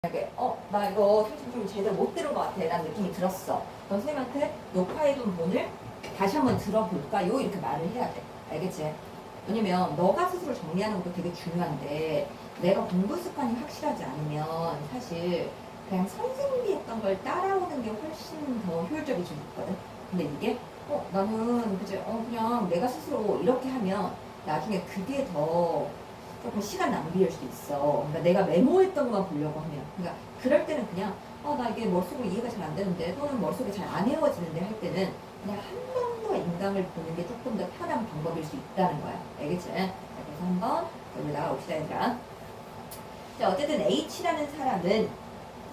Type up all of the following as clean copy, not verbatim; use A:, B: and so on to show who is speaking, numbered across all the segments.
A: 나 이거 선생님 좀 제대로 못 들은 것 같아. 라는 느낌이 들었어. 그럼 선생님한테 녹화해둔 본을 다시 한번 들어볼까요? 이렇게 말을 해야 돼. 알겠지? 왜냐면 너가 스스로 정리하는 것도 되게 중요한데 내가 공부 습관이 확실하지 않으면 사실 그냥 선생님이 했던 걸 따라오는 게 훨씬 더 효율적일 수 있거든. 근데 이게 나는 그치 그냥 내가 스스로 이렇게 하면 나중에 그게 더 조금 시간 낭비일 수도 있어. 그러니까 내가 메모했던 것만 보려고 하면. 그러니까 그럴 때는 그냥 나 이게 머릿속으로 이해가 잘 안 되는데 또는 머릿속에 잘 안 외워지는데 할 때는 그냥 한 번 더 인강을 보는 게 조금 더 편한 방법일 수 있다는 거야. 알겠지? 자, 그래서 한번 여기 나가봅시다, 얘들아. 자, 어쨌든 H라는 사람은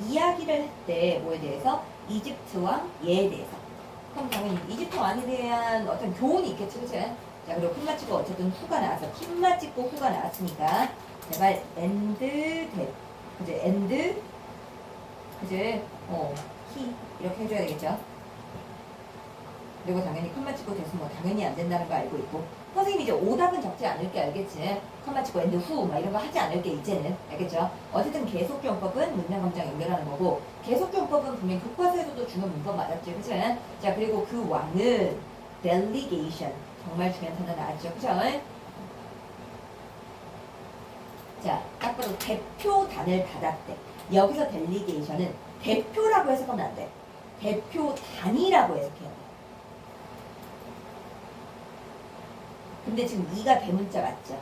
A: 이야기를 했대. 뭐에 대해서? 이집트 왕얘에 대해서. 그럼 당연히 이집트 왕에 대한 어떤 교훈이 있겠지, 그치? 자, 그리고 콤마 찍고 어쨌든 후가 나왔어. 콤마 찍고 후가 나왔으니까 제발 and that 그지? and 그지? he 이렇게 해줘야 되겠죠? 그리고 당연히 콤마 찍고 됐으면 뭐 당연히 안 된다는 거 알고 있고 선생님이 이제 오답은 적지 않을게 알겠지? 콤마 찍고 and who 막 이런 거 하지 않을게 이제는 알겠죠? 어쨌든 계속용법은 문장검장 연결하는 거고 계속용법은 분명히 교과서에서도 중요한 문법 맞았지, 그치? 자, 그리고 그 왕은 delegation 정말 중요한 단어 나왔죠, 그죠? 자, 딱 봐도 대표단을 받았대. 여기서 델리게이션은 대표라고 해석하면 안 돼. 대표단이라고 해석해야 돼. 근데 지금 이가 대문자 맞죠?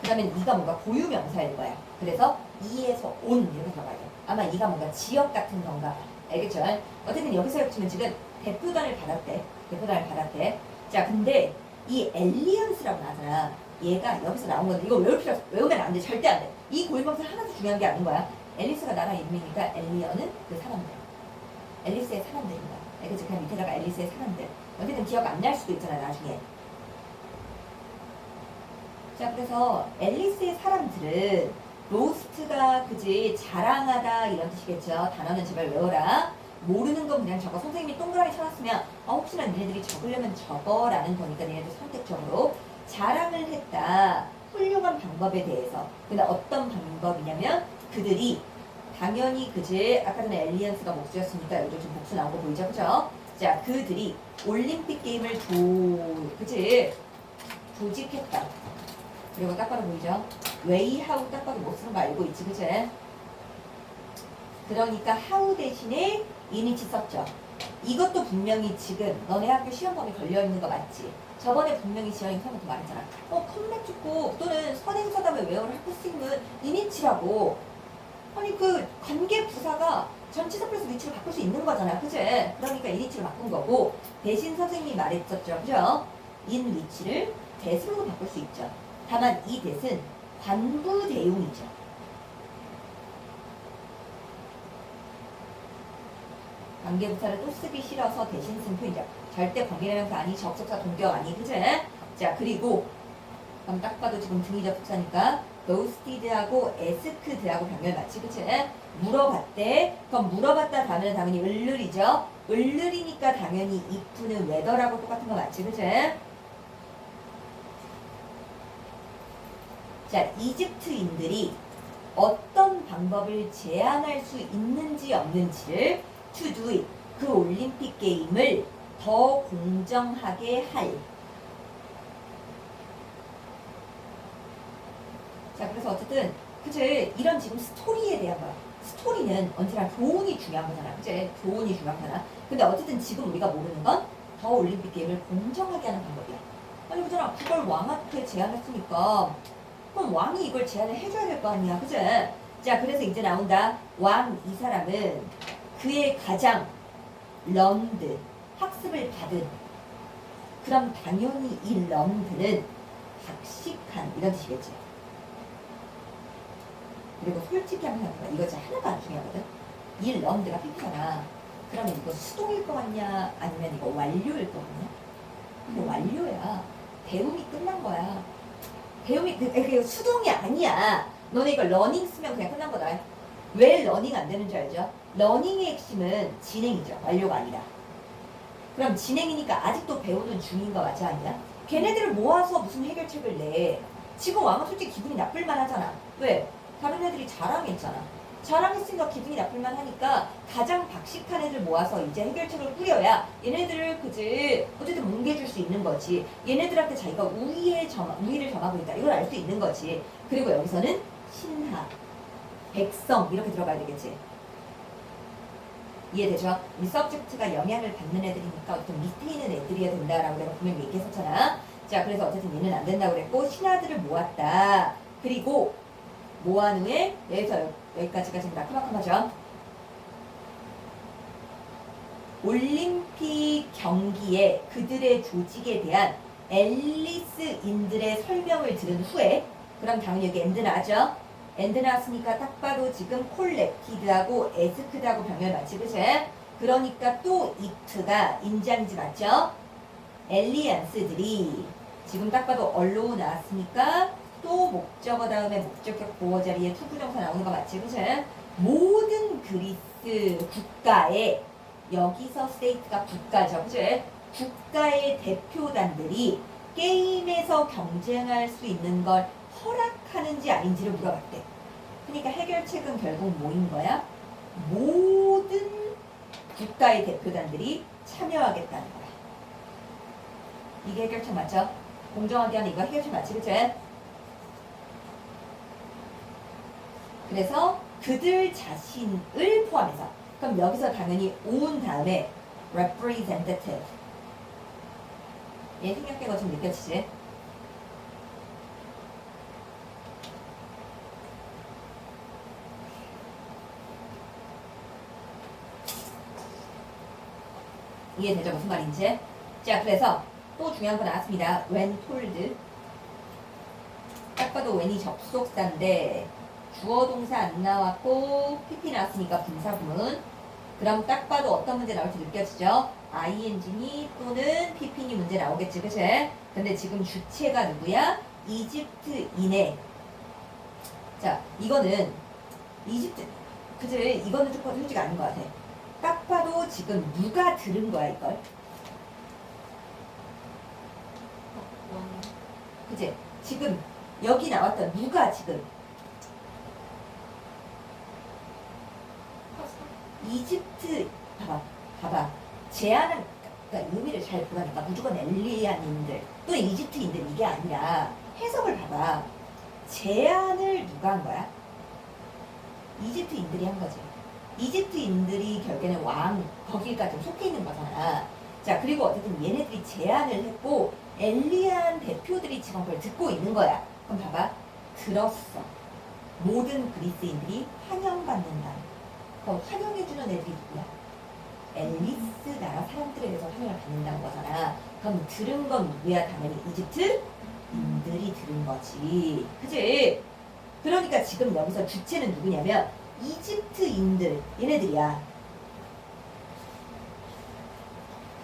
A: 그 다음에 이가 뭔가 고유명사일 거야. 그래서 이에서 온 이렇게 들어가야 돼. 아마 이가 뭔가 지역 같은 건가. 알겠죠? 어쨌든 여기서 겹치면 지금 대표단을 받았대. 대표단을 받았대. 자, 근데 이 엘리언스라고 나잖아. 얘가 여기서 나온 건데 이거 외울 필요 없어. 외우면 안 돼. 절대 안 돼. 이 고유명사 하나도 중요한 게 아닌 거야. 앨리스가 나라 이름이니까 엘리언은 그 사람들. 앨리스의 사람들인 거야. 알겠지? 그냥 밑에다가 앨리스의 사람들. 어쨌든 기억 안 날 수도 있잖아, 나중에. 자, 그래서 앨리스의 사람들은 로스트가 그지 자랑하다 이런 뜻이겠죠. 단어는 제발 외워라. 모르는 건 그냥 적어. 선생님이 동그라미 쳐놨으면 혹시나 니네들이 적으려면 적어라는 거니까 니네들 선택적으로 자랑을 했다. 훌륭한 방법에 대해서. 근데 어떤 방법이냐면 그들이 당연히 그지 아까 전에 엘리언스가 목수였으니까 여기도 지금 목수 나온 거 보이죠, 그죠? 자, 그들이 올림픽 게임을 그지 조직했다. 그리고 딱 봐도 보이죠? 웨이하우 딱 봐도 못 쓰는 거 알고 있지, 그치? 그러니까 하우 대신에 이니치 썼죠. 이것도 분명히 지금 너네 학교 시험 범위 걸려있는 거 맞지? 저번에 분명히 지영이 처음부터 말했잖아. 컴백 축구 또는 선행사담에 외워를 할때 쓰면 이니치라고. 아니 그 관계 부사가 전치사 플러스 위치를 바꿀 수 있는 거잖아, 그치? 그러니까 이니치를 바꾼 거고 대신 선생님이 말했었죠, 그죠? 인 위치를 대으로 바꿀 수 있죠. 다만 이 대은 관부 대용이죠. 관계부사를 또 쓰기 싫어서 대신 쓴 표현이죠. 절대 관계명사 아니, 접속사 동격 아니, 그치? 자, 그리고 그럼 딱 봐도 지금 등이 접속사니까 roasted하고 asked하고 병렬 맞지, 그치? 물어봤대. 그럼 물어봤다 다음에는 당연히 을르리죠. 을르리니까 당연히 if는 whether라고 똑같은 거 맞지, 그치? 자, 이집트인들이 어떤 방법을 제안할 수 있는지 없는지를 to do it, 그 올림픽 게임을 더 공정하게 할. 자, 그래서 어쨌든 그치? 이런 지금 스토리에 대한 거야. 스토리는 언제나 교훈이 중요한 거잖아, 그치? 교훈이 중요한 거잖아. 근데 어쨌든 지금 우리가 모르는 건 더 올림픽 게임을 공정하게 하는 방법이야. 아니 그잖아, 그걸 왕한테 제안했으니까 그럼 왕이 이걸 제안을 해줘야 될 거 아니야, 그치? 자, 그래서 이제 나온다. 왕 이 사람은 그의 가장 learned, 학습을 받은. 그럼 당연히 이 learned는 박식한 이런 뜻이겠지. 그리고 솔직히 한번 생각해봐. 이거 진짜 하나도 안 중요하거든. 이 learned가 삐삐잖아. 그러면 이거 수동일 것 같냐? 아니면 이거 완료일 것 같냐? 근데 완료야. 배움이 끝난 거야. 배움이 그 수동이 아니야. 너네 이거 러닝 쓰면 그냥 끝난 거다. 왜 러닝 안 되는 줄 알죠? 러닝의 핵심은 진행이죠. 완료가 아니라. 그럼 진행이니까 아직도 배우는 중인 거 맞아, 아니야? 걔네들을 모아서 무슨 해결책을 내. 지금 왕은 솔직히 기분이 나쁠 만하잖아. 왜? 다른 애들이 자랑했잖아. 저랑 했으니까 기분이 나쁠만 하니까 가장 박식한 애들 모아서 이제 해결책을 꾸려야 얘네들을 그지 어쨌든 뭉개줄 수 있는 거지. 얘네들한테 자기가 우위를 점하고 있다. 이걸 알 수 있는 거지. 그리고 여기서는 신하, 백성 이렇게 들어가야 되겠지. 이해되죠? 이 서브젝트가 영향을 받는 애들이니까 어떤 밑에 있는 애들이어야 된다라고 내가 분명히 얘기했었잖아. 자, 그래서 어쨌든 얘는 안 된다고 그랬고 신하들을 모았다. 그리고 모한 후에 여기서 여기까지가 지금 나카마카마죠. 올림픽 경기에 그들의 조직에 대한 앨리스인들의 설명을 들은 후에 그럼 당연히 여기 엔드 나왔죠? 엔드 나왔으니까 딱 봐도 지금 콜렉티드하고 에스크드하고 병렬 맞지, 그치? 그러니까 또 이트가 인자인지 맞죠? 엘리안스들이 지금 딱 봐도 언로우 나왔으니까 또 목적어 다음에 목적격 보어 자리에 투부정사 나오는 거 맞지, 그치? 모든 그리스 국가의 여기서 스테이트가 국가죠, 그치? 국가의 대표단들이 게임에서 경쟁할 수 있는 걸 허락하는지 아닌지를 물어봤대. 그러니까 해결책은 결국 뭐인 거야? 모든 국가의 대표단들이 참여하겠다는 거야. 이게 해결책 맞죠? 공정하게 하는 이거 해결책 맞지, 그치? 그래서 그들 자신을 포함해서 그럼 여기서 당연히 온 다음에 representative 얘 생략된 좀 느껴지지? 이해되죠? 무슨 말인지? 자, 그래서 또 중요한 거 나왔습니다. when told. 딱 봐도 when이 접속사인데 주어 동사 안 나왔고 PP 나왔으니까 분사구문. 그럼 딱 봐도 어떤 문제 나올지 느껴지죠? ing니 또는 pp니 문제 나오겠지, 그치? 근데 지금 주체가 누구야? 이집트인의. 자, 이거는 이집트, 그치? 이거는 조금 솔직히 아닌 것 같아. 딱 봐도 지금 누가 들은 거야, 이걸? 그치? 지금 여기 나왔던 누가 지금 이집트 봐봐 제안은 그러니까 의미를 잘 보라니까 무조건 엘리안인들 또 이집트인들 이게 아니라 해석을 봐봐. 제안을 누가 한 거야? 이집트인들이 한 거지. 이집트인들이 결국에는 왕 거기가 좀 속해 있는 거잖아. 자, 그리고 어쨌든 얘네들이 제안을 했고 엘리안 대표들이 지금 그걸 듣고 있는 거야. 그럼 봐봐. 들었어. 모든 그리스인들이 환영받는다. 그럼 환영해주는 애들이 누구야? 엘리스 나라 사람들에 대해서 환영을 받는다는 거잖아. 그럼 들은 건 누구야? 당연히 이집트인들이 들은 거지. 그치? 그러니까 지금 여기서 주체는 누구냐면 이집트인들 얘네들이야.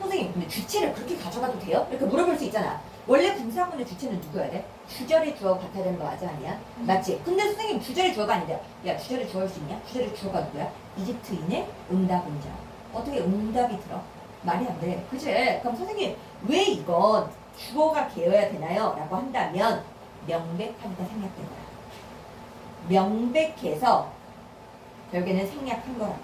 A: 선생님 근데 주체를 그렇게 가져가도 돼요? 이렇게 물어볼 수 있잖아. 원래 분사구문의 주체는 누구여야 돼? 주절의 주어가 같아야 되는 거 맞아 아니야? 맞지? 근데 선생님 주절의 주어가 아닌데 야 주절의 주어일 수 있냐? 주절의 주어가 누구야? 이집트인의 응답은자. 어떻게 응답이 들어? 말이 안 돼. 그치? 그럼 선생님 왜 이건 주어가 개여야 되나요? 라고 한다면 명백하니까 생략된 거야. 명백해서 결국에는 생략한 거라고.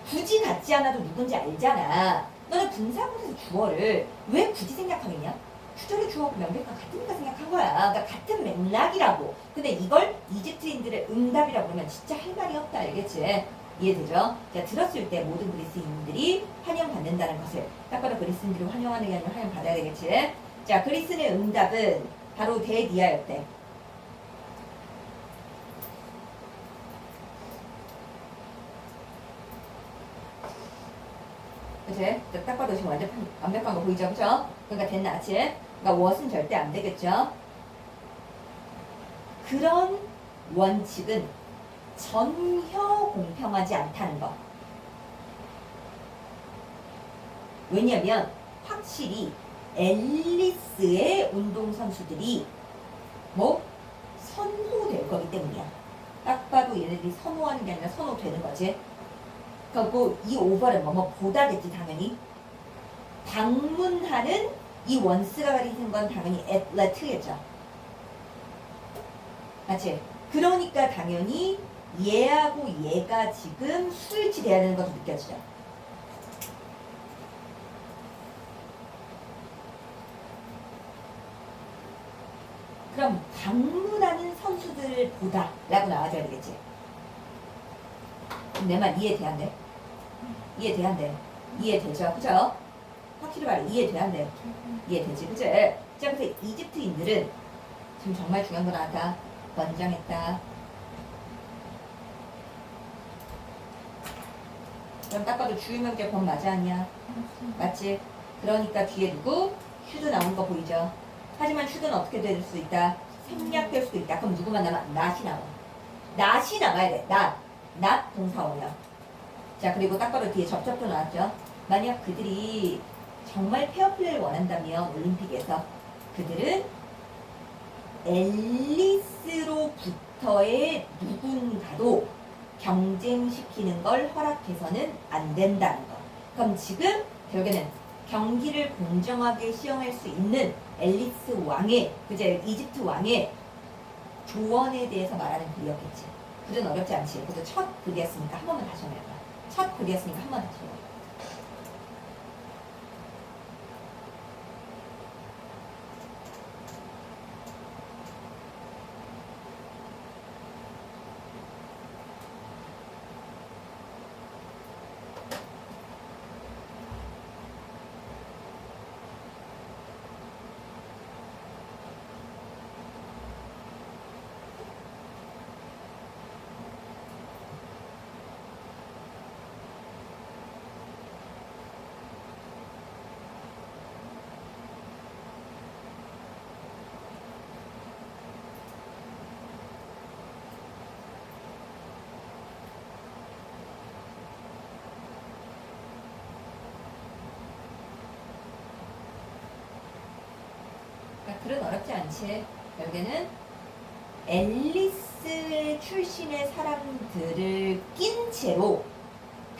A: 굳이 같지 않아도 누군지 알잖아. 너는 분사구문에서 주어를 왜 굳이 생략하겠냐? 주절의 주어하고 명백한 같으니까 생략한 거야. 그러니까 같은 맥락이라고. 근데 이걸 이집트인들의 응답이라고 그러면 진짜 할 말이 없다. 알겠지? 이해되죠? 자, 들었을 때 모든 그리스인들이 환영받는다는 것을 딱 봐도 그리스인들이 환영하는 게 아니라 환영받아야 되겠지? 자, 그리스인의 응답은 바로 대디아였대. 그치? 딱 봐도 지금 완벽한 거 보이죠? 그쵸? 그러니까 됐나? 그치? 그러니까 what은 절대 안 되겠죠? 그런 원칙은 전혀 공평하지 않다는 거. 왜냐면 확실히 앨리스의 운동선수들이 뭐 선호될 거기 때문이야. 딱 봐도 얘네들이 선호하는 게 아니라 선호되는 거지. 그리고 이 오버는 뭐뭐 보다겠지 당연히. 방문하는 이 원스가 가리는 건 당연히 애틀레트겠죠. 맞지? 그러니까 당연히 얘하고 얘가 지금 수일치 돼야 되는 것도 느껴지죠. 그럼 방문하는 선수들을 보다 라고 나와줘야 되겠지. 내 말 이해돼야 안 돼? 이해돼야 안 돼? 이해되죠? 그죠? 확실히 말해 이해돼야 안 돼? 이해되지? 그치? 자, 그래서 이집트인들은 지금 정말 중요한 거 나왔다. 번장했다. 그럼 딱 봐도 주유명제 번 맞아 아니야? 맞지? 그러니까 뒤에 누구? 슈드 나오는 거 보이죠? 하지만 슈드는 어떻게 될 수 있다? 생략될 수도 있다. 그럼 누구만 남아? 낫이 나와. 낫이 나와야 돼. 낫 동사원이야. 자, 그리고 딱 봐도 뒤에 접접도 나왔죠? 만약 그들이 정말 페어플레이를 원한다면 올림픽에서 그들은 앨리스로부터의 누군가도 경쟁시키는 걸 허락해서는 안 된다는 거. 그럼 지금 결국에는 경기를 공정하게 시행할 수 있는 앨리스 왕의, 그제 이집트 왕의 조언에 대해서 말하는 글이었겠지. 글은 어렵지 않지. 그래서 첫 글이었으니까 한 번만 다시 해봐. 첫 글이었으니까 한 번 다시 해봐. 글은 어렵지 않지. 결국에는 앨리스 출신의 사람들을 낀 채로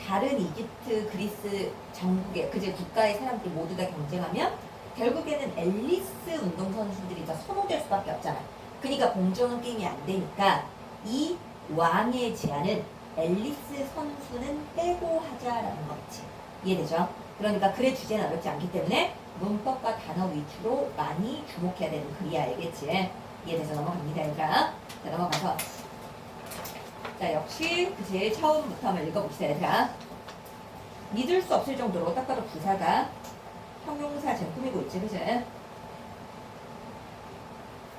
A: 다른 이집트, 그리스 전국의 그제 국가의 사람들 모두 다 경쟁하면 결국에는 앨리스 운동선수들이 더 선호될 수밖에 없잖아. 그러니까 공정한 게임이 안 되니까 이 왕의 제안은 앨리스 선수는 빼고 하자라는 거지. 이해되죠? 그러니까 글의 주제는 어렵지 않기 때문에 문법과 단어 위주로 많이 주목해야 되는 글이야. 알겠지? 이해돼서 넘어갑니다. 얘들아. 자, 넘어가서 자, 역시 그 제일 처음부터 한번 읽어봅시다. 얘들아. 믿을 수 없을 정도로 딱 봐도 부사가 형용사 지금 꾸미고 있지. 그치?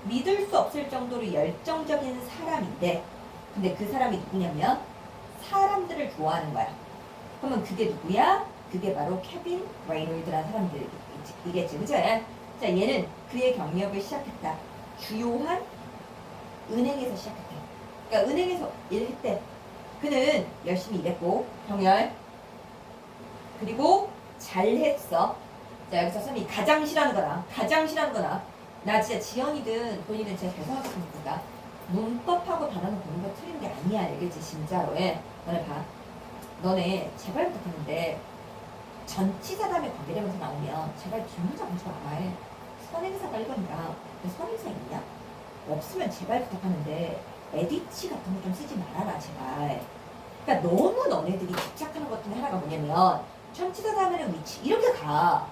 A: 믿을 수 없을 정도로 열정적인 사람인데 근데 그 사람이 누구냐면 사람들을 좋아하는 거야. 그러면 그게 누구야? 그게 바로 케빈 레이놀드라는 사람들이겠지. 그치? 자, 얘는 그의 경력을 시작했다. 주요한 은행에서 시작했대. 그러니까 은행에서 일을 했대. 그는 열심히 일했고 병렬 그리고 잘했어. 자, 여기서 선생님이 가장 싫어하는 거나 나 진짜 지연이든 본인은 진짜 잘 생각했으니까 문법하고 단어는 보는 거 틀린 게 아니야. 알겠지? 진짜로. 예. 너네 봐. 너네 제발 부탁하는데 전치사 다음에 관계되면서 나오면 제발 뒷문자 보지 마. 선행사가 1번이다. 선행사 있냐? 없으면 제발 부탁하는데 에디치 같은 거 좀 쓰지 말아라 제발. 그러니까 너무 너네들이 집착하는 것 중에 하나가 뭐냐면 전치사 다음에는 위치 이렇게 가.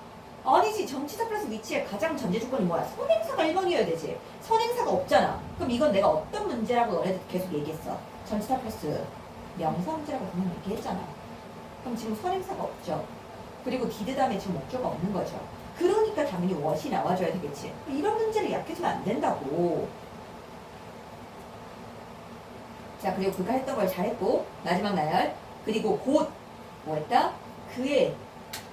A: 아니지. 전치사 플러스 위치의 가장 전제 조건이 뭐야? 선행사가 1번이어야 되지. 선행사가 없잖아. 그럼 이건 내가 어떤 문제라고 너네들 계속 얘기했어. 전치사 플러스 명사 문제라고 분명 얘기했잖아. 그럼 지금 선행사가 없죠. 그리고 디드 다음에 지금 목적어가 없는 거죠. 그러니까 당연히 what이 나와줘야 되겠지. 이런 문제를 약해지면 안 된다고. 자, 그리고 그가 했던 걸 잘했고 마지막 나열. 그리고 곧 뭐했다? 그의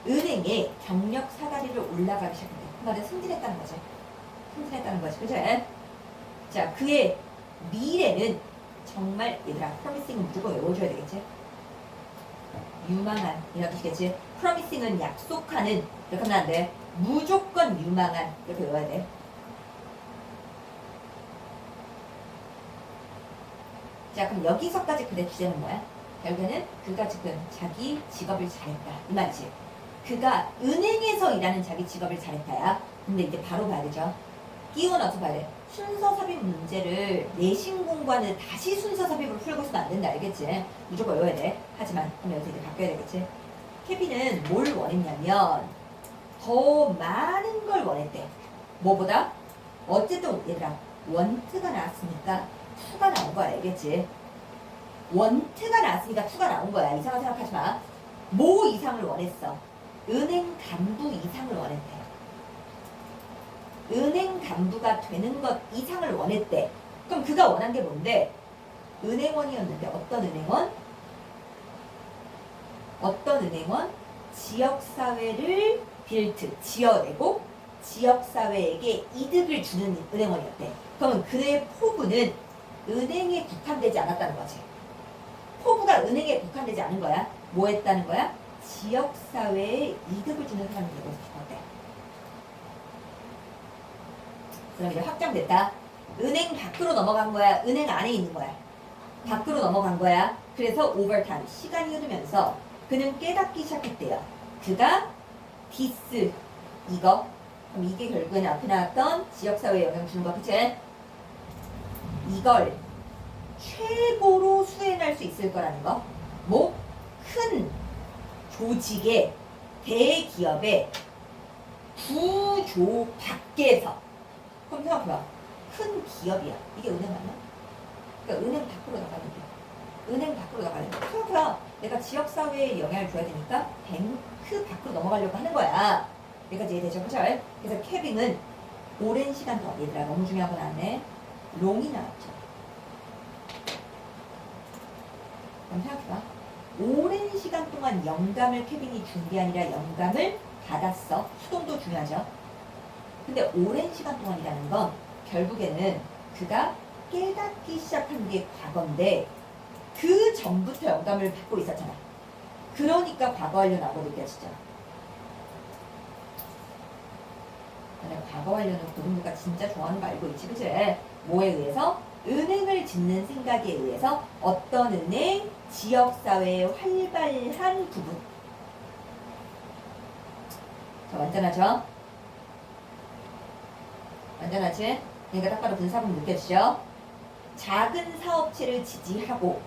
A: 은행에 경력 사다리를 올라가기 시작했다. 그 말은 승진했다는 거지. 승진했다는 거지. 그죠? 자, 그의 미래는 정말 얘들아 promising 무조건 외워줘야 되겠지. 유망한 이런 뜻이겠지. promising은 약속하는 이렇게 하면 안 돼. 무조건 유망한 이렇게 외워야 돼. 자, 그럼 여기서까지 글의 주제는 뭐야? 결국에는 그가 지금 자기 직업을 잘했다 이 말이지. 그가 은행에서 일하는 자기 직업을 잘했다야. 근데 이제 바로 봐야 되죠. 끼워 넣어서 봐야 돼. 순서 삽입 문제를 내신 공부하는 다시 순서 삽입으로 풀고 있으면 안 된다. 알겠지? 무조건 외워야 돼. 하지만 그럼 여기서 이제 바뀌어야 되겠지? 케빈은 뭘 원했냐면 더 많은 걸 원했대. 뭐보다? 어쨌든 얘들아 원트가 나왔으니까 투가 나온 거야. 알겠지? 원트가 나왔으니까 투가 나온 거야. 이상한 생각하지 마. 뭐 이상을 원했어? 은행 간부 이상을 원했대. 은행 간부가 되는 것 이상을 원했대. 그럼 그가 원한 게 뭔데? 은행원이었는데 어떤 은행원? 어떤 은행원? 지역사회를 빌트, 지어내고 지역사회에게 이득을 주는 은행원이었대. 그러면 그의 포부는 은행에 국한되지 않았다는 거지. 포부가 은행에 국한되지 않은 거야. 뭐 했다는 거야? 지역사회에 이득을 주는 사람이 되고 싶었대. 그럼 이제 확장됐다. 은행 밖으로 넘어간 거야? 은행 안에 있는 거야? 밖으로 넘어간 거야. 그래서 오버타임, 시간이 흐르면서 그는 깨닫기 시작했대요. 그가 디스, 이거. 그럼 이게 결국에는 앞에 나왔던 지역사회에 영향 주는 거, 그치? 이걸 최고로 수행할 수 있을 거라는 거. 뭐? 큰 조직의 대기업의 구조 밖에서. 그럼 생각해봐. 큰 기업이야. 이게 은행 맞나? 그러니까 은행 밖으로 나가야 돼. 은행 밖으로 나가야 돼. 생각해봐. 내가 지역사회에 영향을 줘야 되니까 뱅크 밖으로 넘어가려고 하는 거야. 여기까지 이해되죠? 그죠? 그래서 케빈은 오랜 시간 더, 얘들아 너무 중요한 건 아네. 롱이 나왔죠. 그럼 생각해봐. 오랜 시간 동안 영감을 케빈이 준 게 아니라 영감을 받았어. 수동도 중요하죠. 근데 오랜 시간 동안이라는 건 결국에는 그가 깨닫기 시작한 게 과거인데 그 전부터 영감을 받고 있었잖아. 그러니까 과거 완료 나고 느껴지잖아. 나는 과거 완료는 고등부가 진짜 좋아하는 거 알고 있지, 그치? 뭐에 의해서? 은행을 짓는 생각에 의해서 어떤 은행? 지역사회의 활발한 부분. 자, 완전하죠? 완전하지? 그러니까 딱 봐도 분사분 느껴지죠? 작은 사업체를 지지하고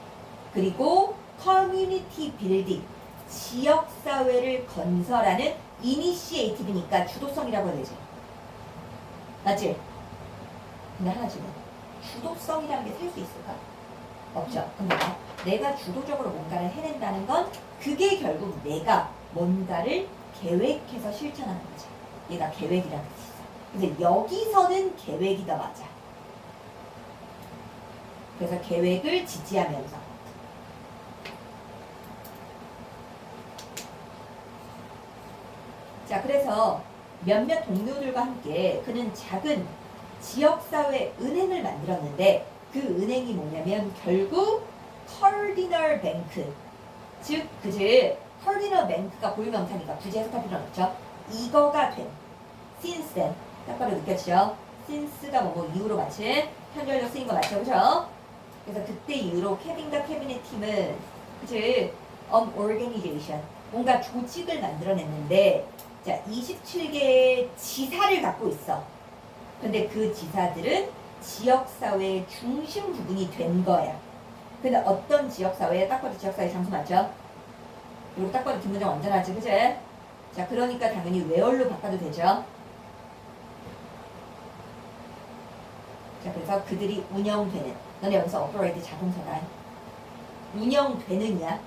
A: 그리고 커뮤니티 빌딩, 지역사회를 건설하는 이니시에이티브니까 주도성이라고 해야 되지. 맞지? 근데 하나 지금 주도성이라는 게 살 수 있을까? 없죠. 근데 내가 주도적으로 뭔가를 해낸다는 건 그게 결국 내가 뭔가를 계획해서 실천하는 거지. 얘가 계획이라는 뜻이 있어. 근데 여기서는 계획이 더 맞아. 그래서 계획을 지지하면서 자, 그래서 몇몇 동료들과 함께 그는 작은 지역사회 은행을 만들었는데 그 은행이 뭐냐면 결국 커디널 뱅크, 즉 그지 커디널 뱅크가 고유명사니까 굳이 해석할 필요는 없죠. 이거가 된 since then 딱 봐도 느껴지죠. since가 뭐뭐 이후로 마친 현재적 쓰인 거 맞죠, 그죠? 그래서 그때 이후로 케빈과 케빈의 팀은 그치 an organization 뭔가 조직을 만들어냈는데 자 27개의 지사를 갖고 있어. 근데 그 지사들은 지역사회의 중심 부분이 된 거야. 근데 어떤 지역사회에 딱 봐도 지역사회 장소 맞죠? 그리고 딱 봐도 뒷문장 완전하지, 그치? 자 그러니까 당연히 where로 바꿔도 되죠. 자 그래서 그들이 운영되는, 너네 여기서 operate 자동사다. 운영되느냐,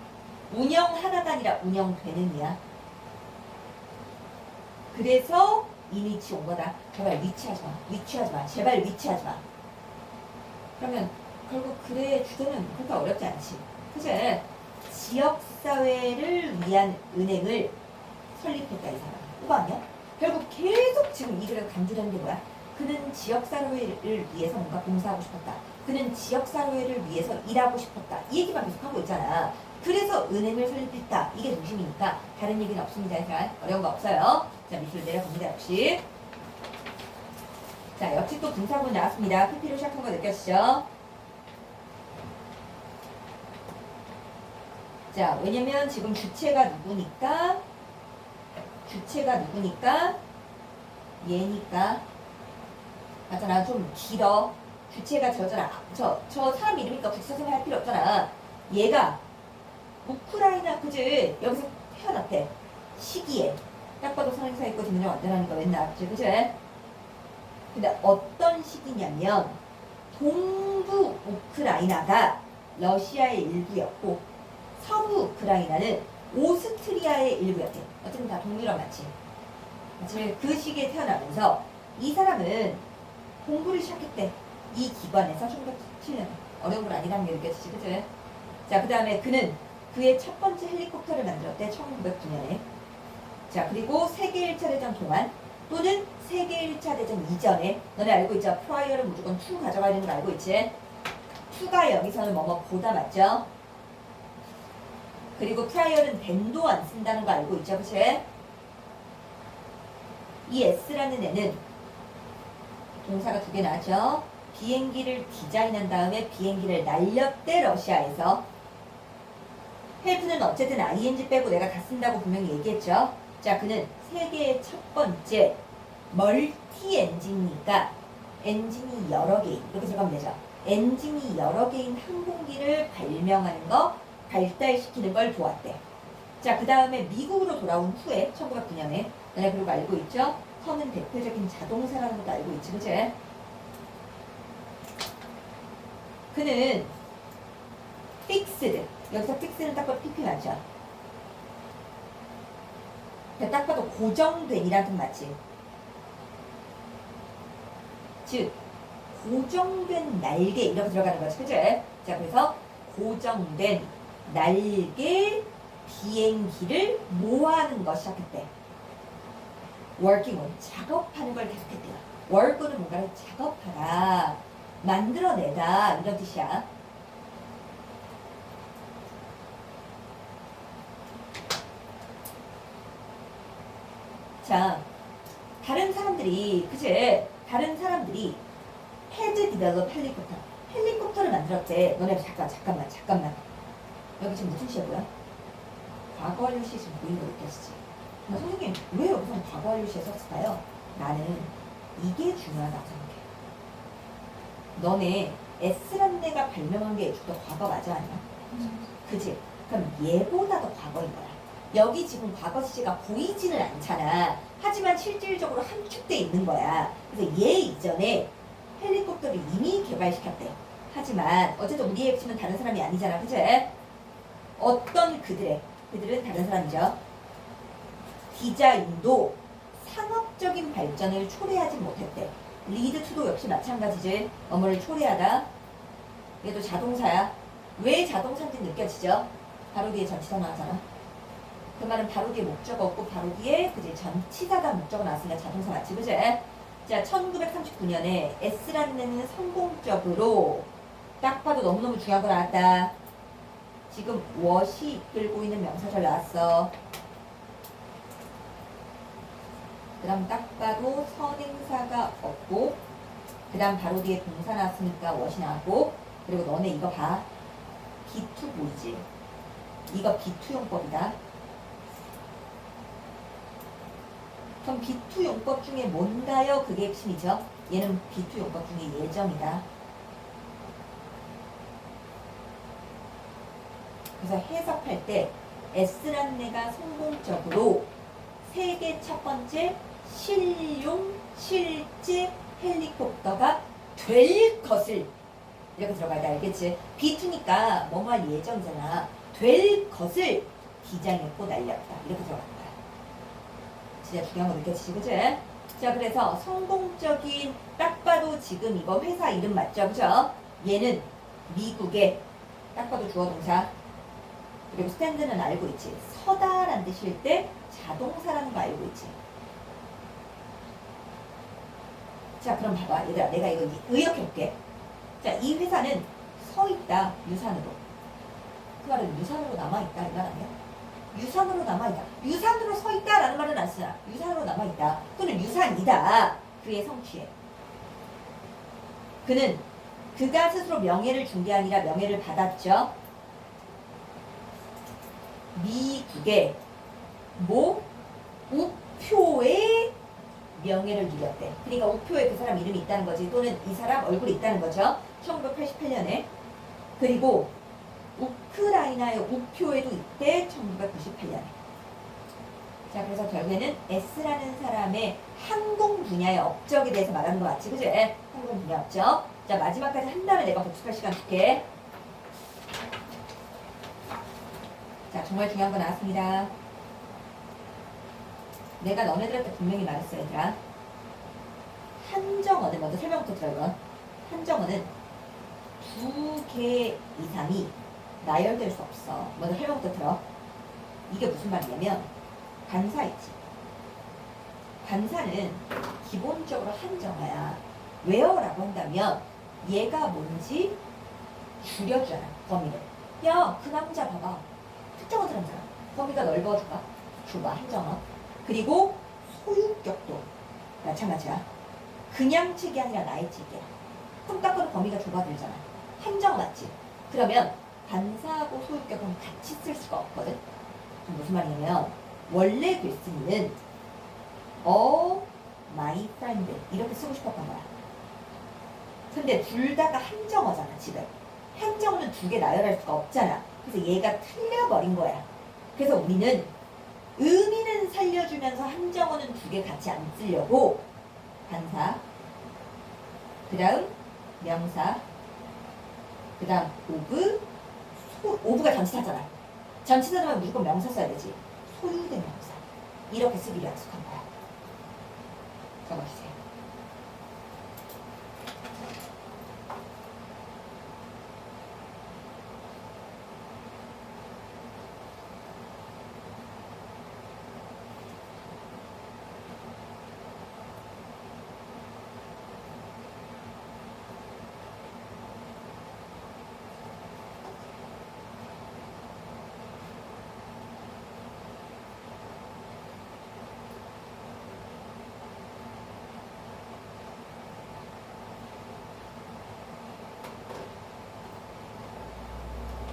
A: 운영하다가 아니라 운영되느냐. 그래서 이니치 온 거다. 제발 위치하지 마. 위치하지 마. 제발 위치하지 마. 그러면 결국 글의 주제는 그렇게 어렵지 않지. 그치? 지역사회를 위한 은행을 설립했다 이 사람. 이거 아니야? 결국 계속 지금 이 글에 강조되는 게 뭐야? 그는 지역사회를 위해서 뭔가 봉사하고 싶었다. 그는 지역사회를 위해서 일하고 싶었다. 이 얘기만 계속 하고 있잖아. 그래서 은행을 설립했다. 이게 중심이니까 다른 얘기는 없습니다. 어려운 거 없어요. 자, 밑으로 내려갑니다. 역시. 자, 역시 또 분사구문 나왔습니다. PP로 시작한 거 느꼈죠? 자, 왜냐면 지금 주체가 누구니까? 주체가 누구니까? 얘니까 맞잖아. 좀 길어. 주체가 저잖아. 저 사람 이름이니까 국사생활 할 필요 없잖아. 얘가 우크라이나 그지? 여기서 태어났대. 시기에. 딱 봐도 선행사 있고 뒷문장 완전하니까 웬 나왔지, 그지? 근데 어떤 시기냐면 동부 우크라이나가 러시아의 일부였고 서부 우크라이나는 오스트리아의 일부였대. 어쨌든 다 동유럽 맞지? 맞지? 그 시기에 태어나면서 이 사람은 공부를 시작했대. 이 기관에서 1917년. 어려운 건 아니라는 게 느껴지지, 그지? 자, 그 다음에 그는 그의 첫 번째 헬리콥터를 만들었대. 1909년에. 자, 그리고 세계 1차 대전 동안 또는 세계 1차 대전 이전에 너네 알고 있죠? 프라이어는 무조건 to 가져가야 되는 거 알고 있지? to가 여기서는 뭐뭐보다 맞죠? 그리고 프라이어는 than도 안 쓴다는 거 알고 있죠? 그치? 이 s라는 애는 동사가 두 개 나왔죠? 비행기를 디자인한 다음에 비행기를 날렸대 러시아에서. 헬프는 어쨌든 ing 빼고 내가 다 쓴다고 분명히 얘기했죠? 자, 그는 세계의 첫 번째 멀티 엔진이니까 엔진이 여러 개인 이렇게 들어가면 되죠. 엔진이 여러 개인 항공기를 발명하는 거, 발달시키는 걸 도왔대. 자, 그 다음에 미국으로 돌아온 후에 1909년에 너네 그리고 알고 있죠? 커는 대표적인 자동사라는 것도 알고 있지, 그치? 그는 fixed, 여기서 fixed는 딱 봐도 pp 맞죠? 딱 봐도 고정된 이라는 뜻 맞지? 즉 고정된 날개 이렇게 들어가는 거지, 그치? 자, 그래서 고정된 날개 비행기를 모아하는 거 시작했대. working은 작업하는 걸 계속했대요. work는 뭔가를 작업하다, 만들어내다 이런 뜻이야. 자, 다른 사람들이, 그치? 다른 사람들이 had developed 헬리콥터를 만들었대. 너네 잠깐만. 여기 지금 무슨 시야 뭐야? 과거 완료 시 지금 보이는 거 느껴지지? 선생님, 왜 여기서 과거 완료 시에 썼을까요? 나는 이게 중요하다고 생각해. 너네 S란 애가 발명한 게 애초부터 과거 맞아 아니야? 그치? 그럼 얘보다 더 과거인 거야. 여기 지금 과거 시제가 보이지는 않잖아. 하지만 실질적으로 함축돼 있는 거야. 그래서 얘 이전에 헬리콥터를 이미 개발시켰대. 하지만 어쨌든 우리의 핵심은 다른 사람이 아니잖아. 그치? 어떤 그들은 다른 사람이죠. 디자인도 상업적인 발전을 초래하지 못했대. 리드 투도 역시 마찬가지지. 뭐뭐를 초래하다. 얘도 자동사야. 왜 자동사인지 느껴지죠? 바로 뒤에 전치사 나왔잖아. 그 말은 바로 뒤에 목적어 없고 바로 뒤에 그지 전치사가 목적어 나왔으니까 자동사 맞지, 그지? 자, 1939년에 S라는 애는 성공적으로 딱 봐도 너무너무 중요한 거 나왔다. 지금 what이 이끌고 있는 명사절 나왔어. 그 다음 딱 봐도 선행사가 없고 그 다음 바로 뒤에 동사 나왔으니까 what이 나왔고 그리고 너네 이거 봐. B2 보이지? 이거 B2 용법이다. 그럼 B2 용법 중에 뭔가요? 그게 핵심이죠. 얘는 B2 용법 중에 예정이다. 그래서 해석할 때 S라는 애가 성공적으로 세계 첫 번째 실제 헬리콥터가 될 것을 이렇게 들어가야 돼. 알겠지? B2니까 뭐뭐 할 예정이잖아. 될 것을 디자인했고 날렸다. 이렇게 들어간다. 진짜 중요한 거 느껴지지, 그치? 자, 그래서 성공적인 딱 봐도 지금 이거 회사 이름 맞죠? 그죠? 얘는 미국의 딱 봐도 주어 동사 그리고 스탠드는 알고 있지. 서다라는 뜻일 때 자동사라는 거 알고 있지. 자, 그럼 봐봐. 얘들아, 내가 이거 의역해볼게. 자, 이 회사는 서 있다. 유산으로. 그 말은 유산으로 남아있다. 이 말 아니야? 유산으로 남아있다. 유산으로 서 있다라는 말은 안 쓰나? 유산으로 남아있다. 또는 유산이다. 그의 성취에. 그는 그가 스스로 명예를 준 게 아니라 명예를 받았죠. 미국의 우표의 명예를 누렸대. 그러니까 우표에 그 사람 이름이 있다는 거지. 또는 이 사람 얼굴이 있다는 거죠. 1988년에. 그리고 우크라이나의 우표에도 있대. 1998년에. 자, 그래서 결국에는 S라는 사람의 항공 분야의 업적에 대해서 말하는 거 맞지? 그지? 항공 분야 업적. 자, 마지막까지 한 다음에 내가 복습할 시간 줄게. 자, 정말 중요한 거 나왔습니다. 내가 너네들한테 분명히 말했어, 얘들아. 한정어는, 먼저 설명부터 들어요. 한정어는 2개 이상이 나열될 수 없어. 먼저 설명부터 들어. 이게 무슨 말이냐면, 관사 있지. 관사는 기본적으로 한정어야. 왜요라고 한다면, 얘가 뭔지 줄여주잖아, 범위를. 야, 그 남자 봐봐. 특정어 들었잖아. 범위가 넓어줘봐. 줘봐, 한정어. 그리고 소유격도 마찬가지야. 그냥 책이 아니라 나의 책이야. 손 닦아도 범위가 좁아들잖아. 한정어 맞지? 그러면 관사하고 소유격은 같이 쓸 수가 없거든. 무슨 말이냐면 원래 글쓴이는 my friend 이렇게 쓰고 싶었던 거야. 근데 둘 다가 한정어잖아, 지금. 한정어는 2개 나열할 수가 없잖아. 그래서 얘가 틀려버린 거야. 그래서 우리는 의미는 살려주면서 한정어는 2개 같이 안 쓰려고 관사, 그 다음 명사, 그 다음 오브가 전치사잖아. 전치사면 무조건 명사 써야 되지. 소유된 명사 이렇게 쓰기로 약속한 거야. 적어주세요.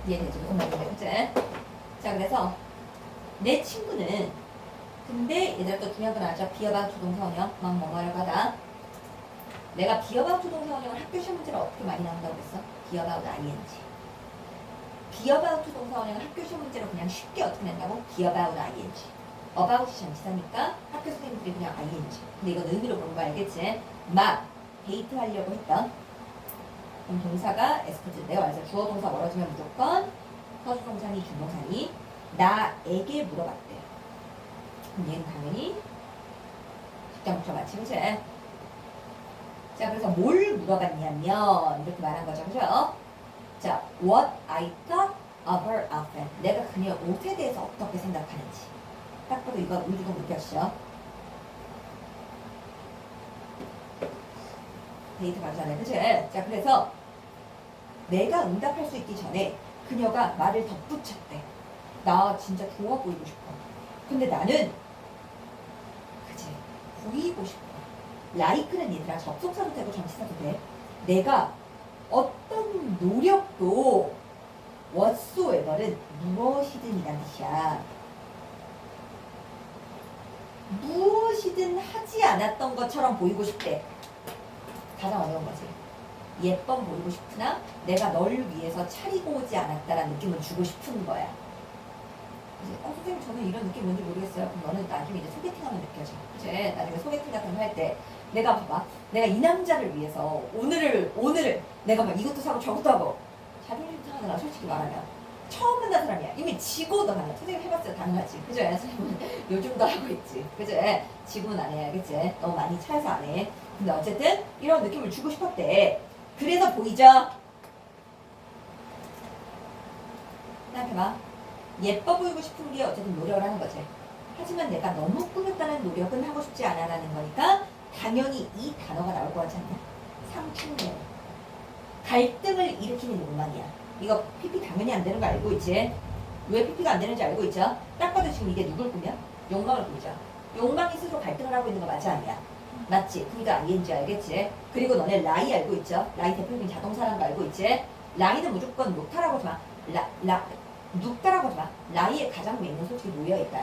A: 이해되죠? 무슨 말인지, 그치? 자, 그래서 내 친구는 근데 얘들아 또 중요한 건 알죠? 비어바우트 동사원형 막 뭐뭐라고 하다. 내가 비어바우트 동사원형을 학교 시험 문제로 어떻게 많이 나온다고 그랬어? 비어바우트 ing. 비어바우트 동사원형을 학교 시험 문제로 그냥 쉽게 어떻게 낸다고? 비어바우트 ing. about이 전치사니까 학교 선생님들이 그냥 ing. 근데 이건 의미로 보는 거 알겠지? 막 데이트 하려고 했던 그럼 동사가 에스크트. 내가 말했어. 주어 동사 멀어지면 무조건 서술 동사니 준동사니 나에게 물어봤대. 그럼 얘는 당연히 직접 목적 맞지, 그치? 자, 그래서 뭘 물어봤냐면 이렇게 말한 거죠, 그죠? 자, what I thought of her outfit. 내가 그녀의 옷에 대해서 어떻게 생각하는지. 딱 봐도 이거 의도가 느꼈죠? 데이트 가기 전에, 그치? 자, 그래서 내가 응답할 수 있기 전에 그녀가 말을 덧붙였대. 나 진짜 좋아 보이고 싶어. 근데 나는 그치, 보이고 싶어. like는 얘들아 접속사도 되고 전치사도 돼. 내가 어떤 노력도 whatsoever는 무엇이든 이란 뜻이야. 무엇이든 하지 않았던 것처럼 보이고 싶대. 가장 어려운 거지. 예뻐 보이고 싶으나 내가 널 위해서 차리고 오지 않았다라는 느낌을 주고 싶은 거야. 이제 선생님 저는 이런 느낌 뭔지 모르겠어요. 그럼 너는 나중에 이제 소개팅하면 느껴져. 그치? 나중에 소개팅 같은 거 할 때 내가 봐봐. 내가 이 남자를 위해서 오늘을 내가 막 이것도 사고 저것도 하고 자존심 상하잖아. 솔직히 말하면 처음 만난 사람이야. 이미 지고도 가능. 선생님 해봤어요. 당연하지. 그죠? 선생님은 요즘도 하고 있지. 그죠? 지금은 안 해. 그치? 너무 많이 차여서 안 해. 근데 어쨌든 이런 느낌을 주고 싶었대. 그래서 보이죠? 생각해봐. 예뻐 보이고 싶은 게 어쨌든 노력을 하는 거지. 하지만 내가 너무 꾸몄다는 노력은 하고 싶지 않아라는 거니까 당연히 이 단어가 나올 것 같지 않냐? 상충된 갈등을 일으키는 욕망이야. 이거 PP 당연히 안 되는 거 알고 있지? 왜 PP가 안 되는지 알고 있죠? 딱 봐도 지금 이게 누굴 꾸며? 욕망을 꾸미죠. 욕망이 스스로 갈등을 하고 있는 거 맞지 않냐? 맞지? 그니까 ING 알겠지? 그리고 너네 라이 알고 있죠? 라이 대표적인 자동사라는 거 알고 있지? 라이는 무조건 녹타라고 하지 마. 눅다라고 하지 마. 라이의 가장 메인은 솔직히 놓여있다.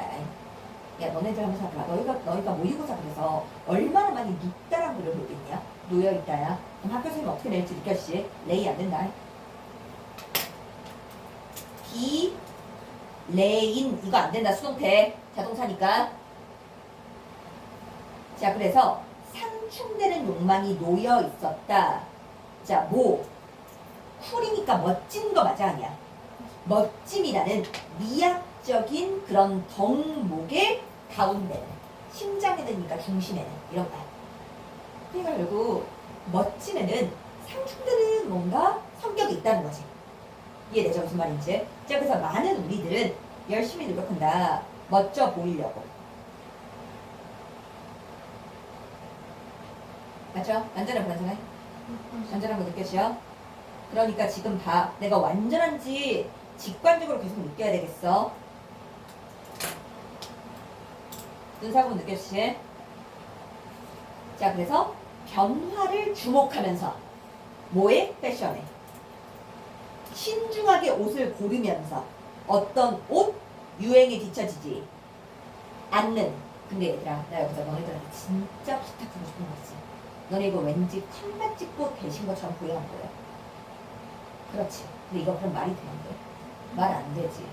A: 야, 너네들 한번 생각해봐. 너희가 모의고사 그래서 얼마나 많이 눕다란 글을 보고 있냐? 놓여있다야. 그럼 학교 선생님 어떻게 낼지 느껴지지? 레이 안 된다. 비, 레인, 이거 안 된다. 수동태. 자동차니까. 자, 그래서 상충되는 욕망이 놓여 있었다. 자, 뭐? 쿨이니까 멋진 거 맞아, 아니야? 멋짐이라는 미학적인 그런 덕목의 가운데는, 심장에는니까 중심에는, 이런 말. 그러니까 결국 멋짐에는 상충되는 뭔가 성격이 있다는 거지. 이해되죠? 무슨 말인지? 자, 그래서 많은 우리들은 열심히 노력한다. 멋져 보이려고. 맞죠? 완전해, 불완전해? 완전한 거 느껴지죠? 그러니까 지금 봐. 내가 완전한지 직관적으로 계속 느껴야 되겠어. 눈사고 느껴지지? 자, 그래서 변화를 주목하면서 뭐에? 패션에. 신중하게 옷을 고르면서 어떤 옷 유행에 뒤처지지 않는. 근데 얘들아, 나 여기서 너네들한테 진짜 부탁하고 싶은 거 있어. 너네 이거 왠지 칸만 찍고 계신 것처럼 보여한 거야. 그렇지. 근데 이거 그럼 말이 되는데? 말 안 되지.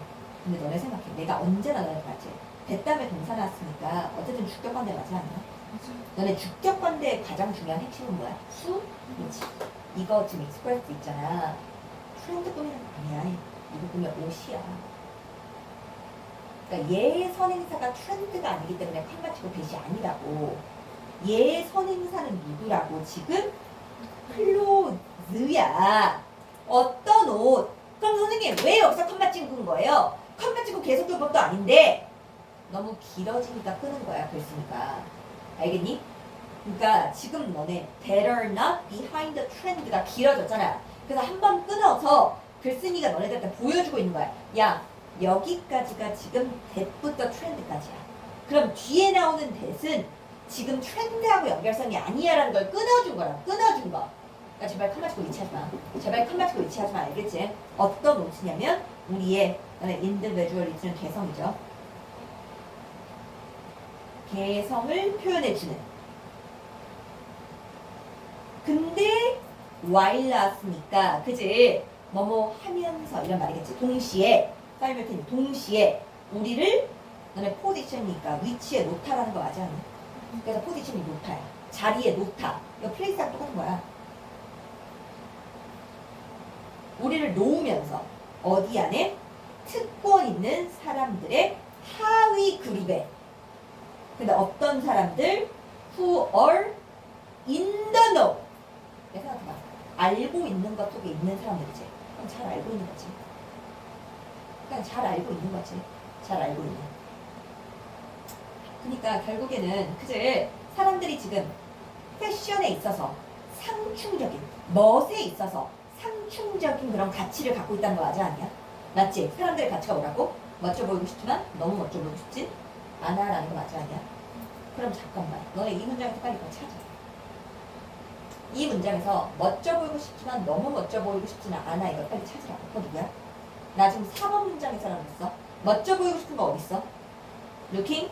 A: 근데 너네 생각해. 내가 언제나 너네 말지. 대담에 동사 나왔으니까 어쨌든 주격관대 맞지 않나? 너네 주격관대의 가장 중요한 핵심은 뭐야? 수? 그렇지. 이거 지금 익스프레스 있잖아. 트렌드뿐이란 거 아니야. 이거 보면 옷이야. 그러니까 얘 선행사가 트렌드가 아니기 때문에 칸 맞추고 배시 아니라고. 얘 선행사는 누구라고? 지금 클로즈야. 어떤 옷? 그럼 선생님 왜 여기서 칸 맞춘 거예요? 칸 맞추고 계속 볼 법도 아닌데 너무 길어지니까 끄는 거야. 글쓰니까. 알겠니? 그러니까 지금 너네 better not behind the trend가 길어졌잖아. 그래서 한 번 끊어서 글쓴이가 너네들한테 보여주고 있는 거야. 야, 여기까지가 지금 that부터 트렌드까지야. 그럼 뒤에 나오는 that은 지금 트렌드하고 연결성이 아니야라는 걸 끊어준 거야. 끊어준 거. 그러니까 제발 칸 맞추고 위치하지 마. 제발 칸 맞추고 위치하지 마. 알겠지? 어떤 옷이냐면 우리의 individuality는 개성이죠. 개성을 표현해주는. 근데 while 나왔으니까 그지? 뭐뭐 하면서 이런 말이겠지. 동시에 사이멀테니 동시에 우리를 너네 포지션이니까 위치에 놓다라는 거 맞아? 그래서 포지션이 놓다야. 자리에 놓다. 이거 플레이스랑 똑같은 거야. 우리를 놓으면서 어디 안에? 특권 있는 사람들의 하위 그룹에. 근데 어떤 사람들? Who are in the know. 생각해봐. 알고 있는 것 속에 있는 사람들이지. 그럼 잘 알고 있는 거지. 그러니까 잘 알고 있는 거지. 잘 알고 있는. 그러니까 결국에는 그제 사람들이 지금 패션에 있어서 상충적인, 멋에 있어서 상충적인 그런 가치를 갖고 있다는 거 맞아 아니야? 맞지? 사람들의 가치가 뭐라고? 멋져 보이고 싶지만 너무 멋져 보이고 싶진 않아라는 거 맞아 아니야? 그럼 잠깐만. 너네 이 문장에서 빨리 그거 찾아. 이 문장에서 멋져 보이고 싶지만 너무 멋져 보이고 싶지는 않아. 이걸 빨리 찾으라고. 그거 누구야? 나 지금 4번 문장에서 나왔어. 멋져 보이고 싶은 거 어딨어? Looking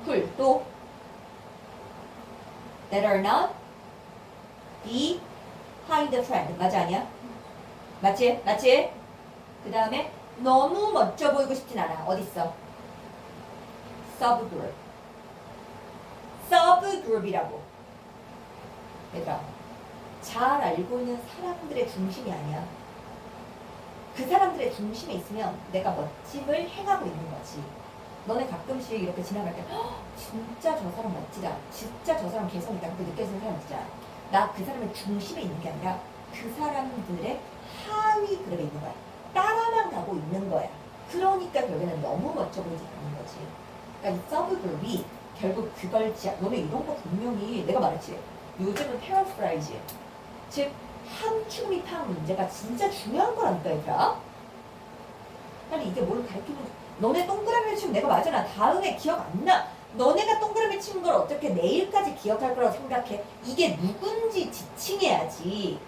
A: cool. 또 that are not behind the trend. 맞아 아니야? 맞지? 맞지? 그 다음에 너무 멋져 보이고 싶진 않아. 어딨어? subgroup. subgroup이라고. 얘들아, 잘 알고 있는 사람들의 중심이 아니야. 그 사람들의 중심에 있으면 내가 멋짐을 행하고 있는 거지. 너네 가끔씩 이렇게 지나갈 때 진짜 저 사람 멋지다. 진짜 저 사람 개성 있다. 그렇게 느껴지는 사람 있잖아. 나 그 사람의 중심에 있는 게 아니라 그 사람들의 하위 그룹에 있는 거야. 따라만 가고 있는 거야. 그러니까 결국에는 너무 멋져 보이지 않는 거지. 그러니까 이 서브그룹이 결국 그걸 너네 이런 거 분명히 내가 말했지. 요즘은 패러프라이즈, 즉 함축 한 문제가 진짜 중요한 거라니까 얘들아. 아니 이게 뭘 가르치는 너네 동그라미를 치면 내가 맞아나 다음에 기억 안 나. 너네가 동그라미 치는 걸 어떻게 내일까지 기억할 거라고 생각해. 이게 누군지 지칭해야지.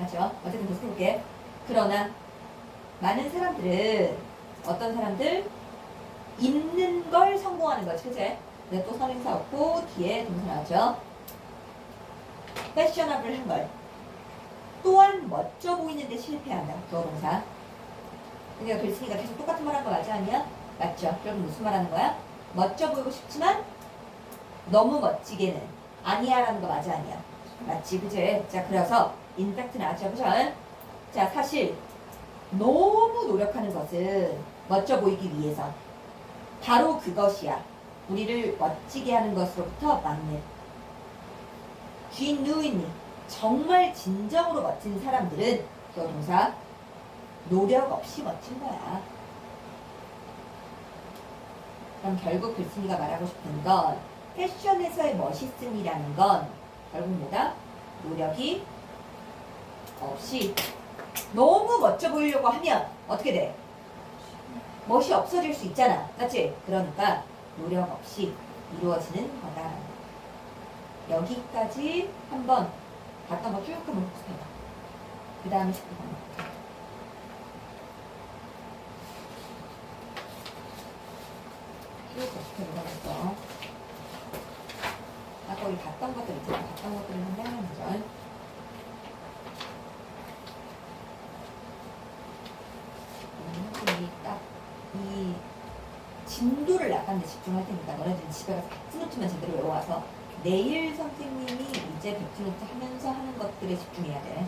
A: 가능하죠. 어쨌든 계속 해볼게. 그러나 많은 사람들은 어떤 사람들 입는 걸 성공하는 거지, 그치? 근데 또 선행사 없고 뒤에 동사 나왔죠. 패셔너블한 걸 또한 멋져 보이는데 실패한다. 주어 동사. 그러니까 글쓴이가 계속 똑같은 말 한 거 맞아 아니야? 맞죠? 결국 무슨 말 하는 거야? 멋져 보이고 싶지만 너무 멋지게는 아니야 라는 거 맞아 아니야? 맞지, 그치? 자, 그래서 인팩트 나왔죠, 그죠? 자, 사실 너무 노력하는 것은 멋져 보이기 위해서 바로 그것이야. 우리를 멋지게 하는 것으로부터 막는. genuinely 정말 진정으로 멋진 사람들은 또 동사 노력 없이 멋진 거야. 그럼 결국 글쓴이가 말하고 싶은 건 패션에서의 멋있음이라는 건 결국 뭐다? 노력이 없이 너무 멋져 보이려고 하면 어떻게 돼? 멋이 없어질 수 있잖아. 맞지? 그러니까 노력 없이 이루어지는 거다. 여기까지 한번 봤던 거 쭉 한번 복습해봐. 그 다음에 19번. 쭉 복습해보자. 아까 우리 봤던 것들 있잖아. 봤던 것들을 한번 해보자. 이 진도를 약간 데 집중할 테니까 너네들은 집에 가서 백지노트만 제대로 외워와서 내일 선생님이 이제 백지노트 하면서 하는 것들에 집중해야 돼.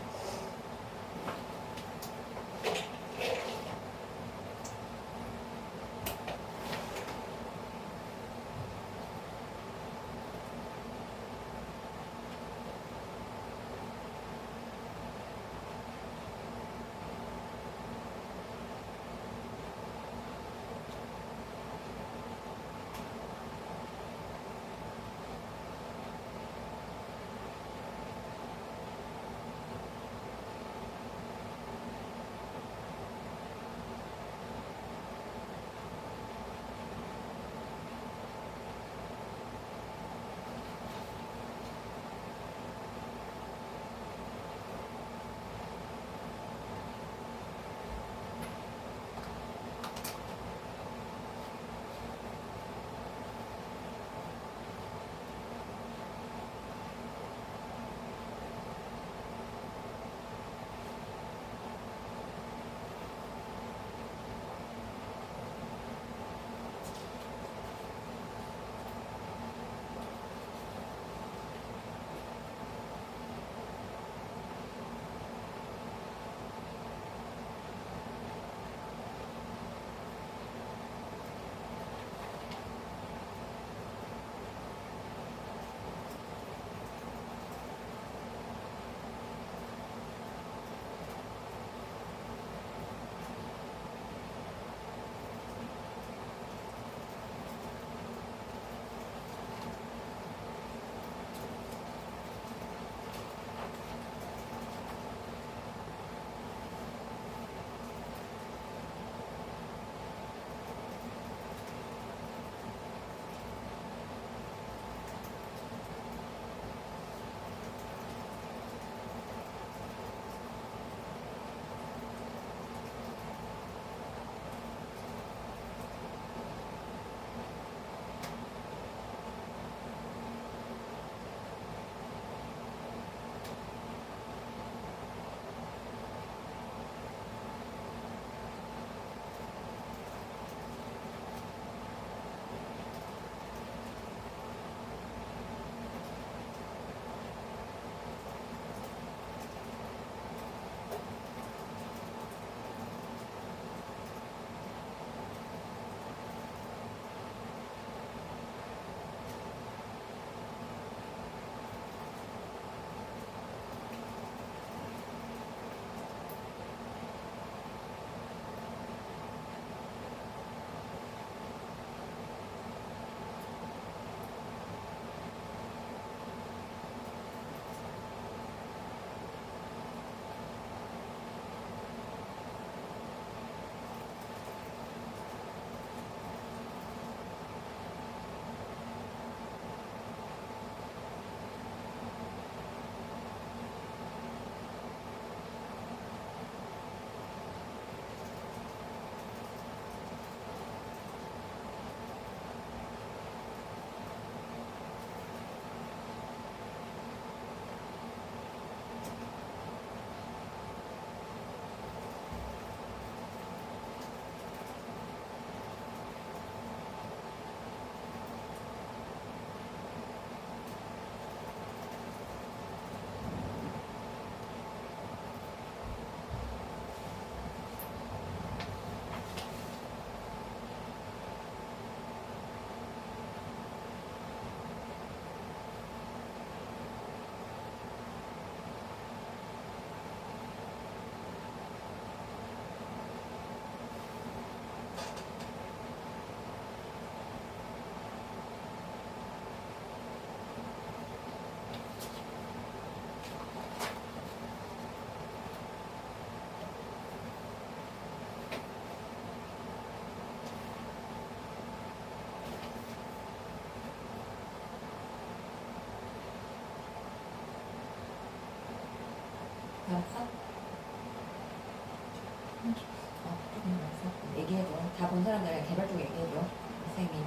A: 조금 알았어. 얘기해줘. 다 본 사람들이랑 개발적 얘기해줘. 선생님이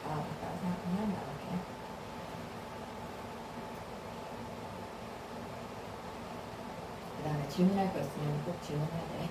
A: 다 봤다고 생각하면 나갈게. 그 다음에 질문할 거 있으면 꼭 질문해야 돼.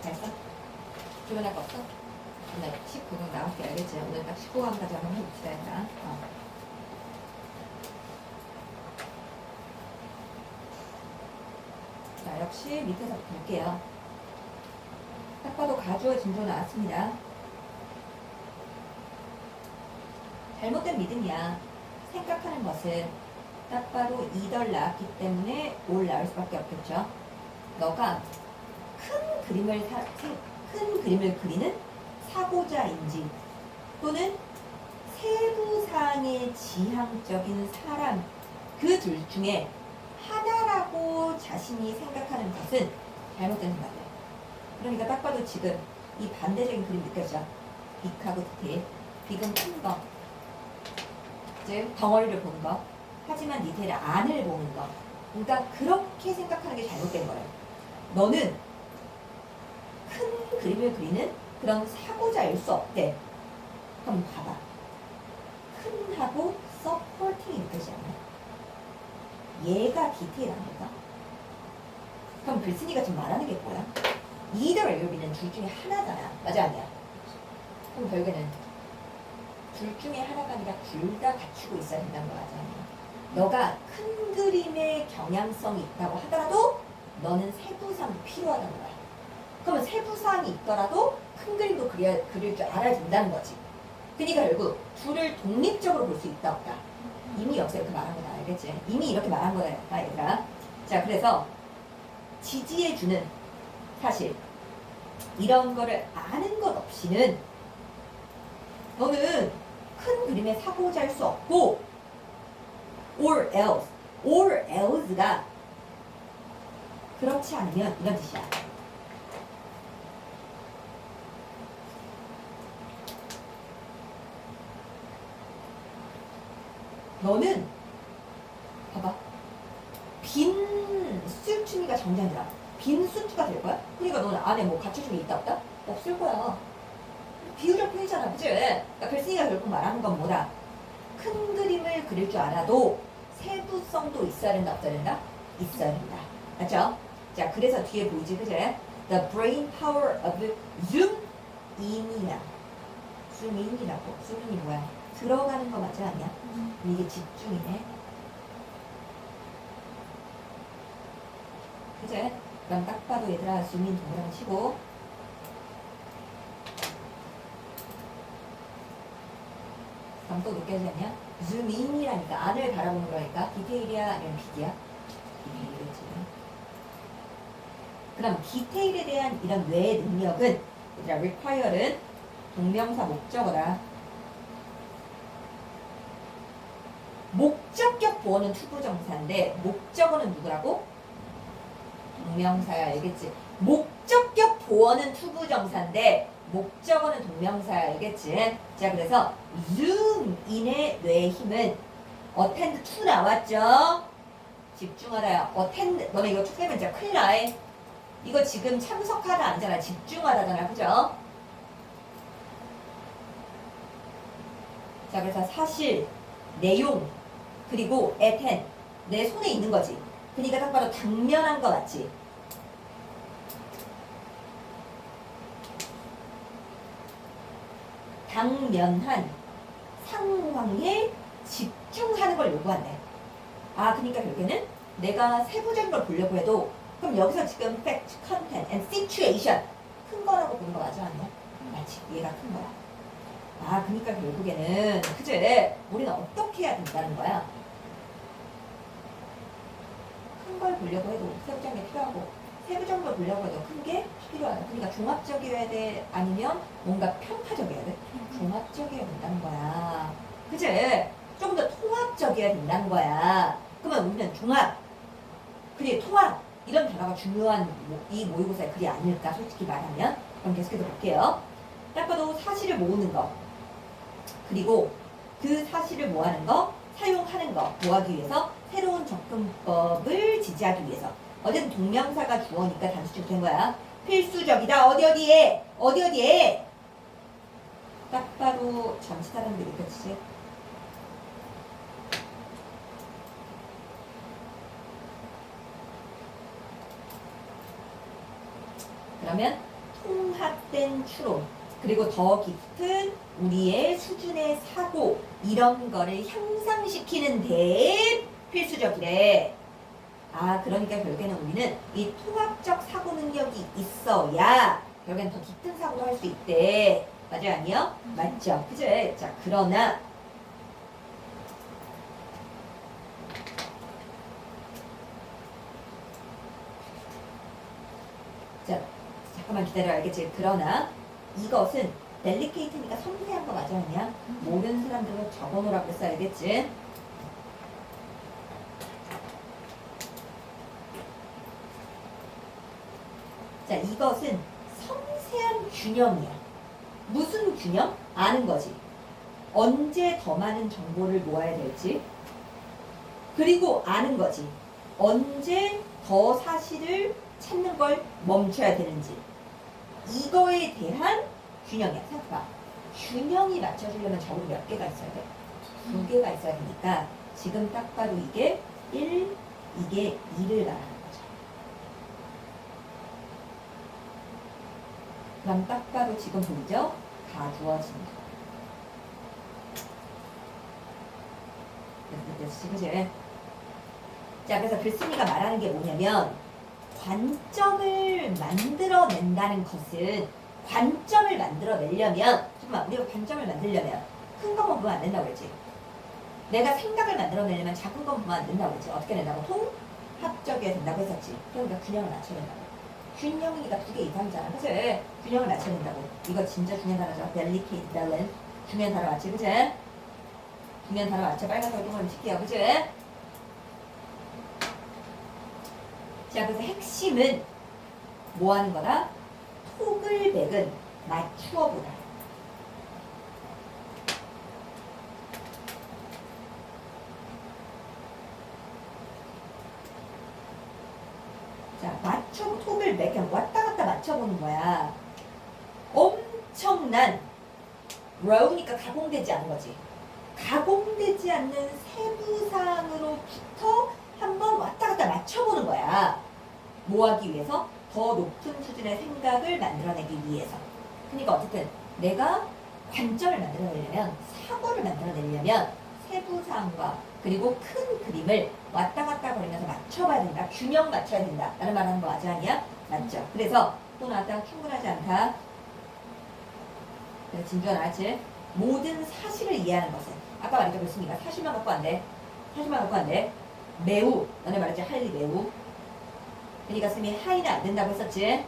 A: 됐어? 질문할 거 없어? 오늘 19강 나올게 알겠지? 오늘 딱 19강까지 한번 해봅시다 일단. 자, 역시 밑에서 볼게요. 딱 봐도 가주어 진조 나왔습니다. 잘못된 믿음이야. 생각하는 것은 딱 봐도 이덜 나왔기 때문에 올 나올 수밖에 없겠죠. 너가 큰 그림을 그리는 사고자인지 또는 세부상의 지향적인 사람 그 둘 중에 하나라고 자신이 생각하는 것은 잘못된 생각이에요. 그러니까 딱 봐도 지금 이 반대적인 그림 느껴져. 빅하고 디테일. 빅은 큰 거, 즉 덩어리를 보는 거. 하지만 디테일 안을 보는 거. 그러니까 그렇게 생각하는 게 잘못된 거예요. 너는 큰 그림을 그리는 그런 사고자일 수 없대. 그럼 봐봐. 큰하고 서포팅이 느껴지지 않아? 얘가 디테일한 걸까? 그럼 글쓴이가 지금 말하는 게 뭐야? either or you는 둘 중에 하나잖아. 맞아 아니야? 그럼 결국에는 둘 중에 하나가 아니라 둘 다 갖추고 있어야 된다는 거 맞아 아니야? 너가 큰 그림의 경향성이 있다고 하더라도 너는 세부상이 필요하다는 거야. 그러면 세부사항이 있더라도 큰 그림도 그릴 줄 알아야 된다는 거지. 그러니까 결국 둘을 독립적으로 볼 수 있다 없다. 이미 여기서 이렇게 말한 거다. 알겠지? 이미 이렇게 말한 거다 얘들아. 자, 그래서 지지해주는 사실 이런 거를 아는 것 없이는 너는 큰 그림의 사고자일 수 없고 or else가 그렇지 않으면 이런 뜻이야. 너는 봐봐 빈 수축미가 정답이라 빈 수투가 될 거야? 그러니까 너는 안에 뭐 갖춰줌이 있다 없다? 없을 거야. 비유적 표현이잖아, 그치? 그러니까 글쓴이가 결국 말하는 건 뭐다? 큰 그림을 그릴 줄 알아도 세부성도 있어야 된다, 없어야 된다? 있어야 된다. 맞죠? 자, 그래서 뒤에 보이지, 그치? The brain power of zoom in이야. zoom in이라고. zoom in이 뭐야? 들어가는 거 맞지 않냐? 이게 집중이네. 그제? 그럼 딱 봐도 얘들아 줌인 동그라미 치고 그럼 또 느껴지냐? 줌인이라니까 안을 바라보는 거니까 디테일이야 아니면 빅이야? 디테일이지. 그럼 디테일에 대한 이런 뇌의 능력은 얘들아 require는 동명사 목적어다. 목적격 보어는 투부정사인데 목적어는 누구라고? 동명사야 알겠지? 목적격 보어는 투부정사인데 목적어는 동명사야 알겠지? 자 그래서 zoom인의 뇌의 힘은 attend to 나왔죠? 집중하다야 attend 너네 이거 툭 빼면 진짜 큰일 나. 이거 지금 참석하다 아니잖아 집중하다잖아 그죠? 자 그래서 사실 내용 그리고 attend 내 손에 있는 거지. 그러니까 딱 봐도 당면한 거 맞지? 당면한 상황에 집중하는 걸 요구한대. 아 그러니까 결국에는 내가 세부적인 걸 보려고 해도 그럼 여기서 지금 fact, content, and situation 큰 거라고 보는 거 맞아 아니야? 맞지? 얘가 큰 거야. 아 그러니까 결국에는 그제 우리는 어떻게 해야 된다는 거야? 큰 걸 보려고 해도 세부적인 게 필요하고 세부적인 걸 보려고 해도 큰 게 필요하다. 그러니까 종합적이어야 돼 아니면 뭔가 편파적이어야 돼? 종합적이어야 된다는 거야. 그제? 좀 더 통합적이어야 된다는 거야. 그러면 우리는 종합 그리고 통합 이런 단어가 중요한 이 모의고사의 글이 아닐까 솔직히 말하면. 그럼 계속해서 볼게요. 딱 봐도 사실을 모으는 거 그리고 그 사실을 뭐하는 거 사용하는 거 뭐하기 위해서 새로운 접근법을 지지하기 위해서 어쨌든 동명사가 주어니까 단수적 된 거야. 필수적이다 어디에 딱 봐도 전치 사람들이 느껴지지. 그러면 통합된 추론 그리고 더 깊은 우리의 수준의 사고 이런 거를 향상시키는 데 필수적이래. 아 그러니까 결국에는 우리는 이 통합적 사고 능력이 있어야 결국엔 더 깊은 사고를 할 수 있대. 맞아요 아니요? 맞죠. 그죠? 자 그러나 자 잠깐만 기다려 알겠지? 그러나 이것은 델리케이트니까 섬세한 거 맞아 아니야? 모르는 사람들은 적어놓으라고 그랬어 알겠지? 자 이것은 섬세한 균형이야. 무슨 균형? 아는 거지. 언제 더 많은 정보를 모아야 될지 그리고 아는 거지. 언제 더 사실을 찾는 걸 멈춰야 되는지 이거에 대한 균형이야. 생각해봐. 균형이 맞춰지려면 적어도 몇 개가 있어야 돼? 2개가 있어야 되니까 지금 딱 봐도 이게 1, 이게 2를 말하는 거죠. 그럼 딱 봐도 지금 보이죠? 다 주어진다. 그치? 자 그래서 글쓴이가 말하는 게 뭐냐면 관점을 만들어낸다는 것은 관점을 만들어내려면 잠깐만 우리가 관점을 만들려면 큰 것만 보면 안 된다고 그랬지. 내가 생각을 만들어내려면 작은 것 보면 안 된다고 그랬지. 어떻게 된다고? 통합적이어야 된다고 했었지. 그러니까 균형을 맞춰야 된다고. 균형이니까 2개 이상이잖아. 그치? 균형을 맞춰야 된다고. 이거 진짜 중요한 단어죠. delicate balance. 중요한 단어 맞지? 그치? 중요한 단어 맞죠? 빨간색 동그라미 칠게요. 그치? 자 그래서 핵심은 뭐 하는 거다? 톡을 맥은 맞추어 보다. 자 맞춰 톡을 맥 그냥 왔다 갔다 맞춰보는 거야. 엄청난 row니까 가공되지 않은 거지. 가공되지 않는 세부사항으로부터 한번 왔다 갔다 맞춰보는 거야. 뭐 하기 위해서? 더 높은 수준의 생각을 만들어내기 위해서. 그러니까 어쨌든 내가 관점을 만들어내려면 사고를 만들어내려면 세부사항과 그리고 큰 그림을 왔다 갔다 거리면서 맞춰봐야 된다. 균형 맞춰야 된다. 라는 말 하는 거 맞아 아니야? 맞죠? 그래서 또 나왔다 충분하지 않다. 그래서 진주가 나왔지. 모든 사실을 이해하는 것은 아까 말했죠. 그렇습니까? 사실만 갖고 안 돼. 사실만 갖고 안 돼. 매우 너네 말했지. 하이리 매우. 그러니까 쌤이 하이는 안 된다고 했었지.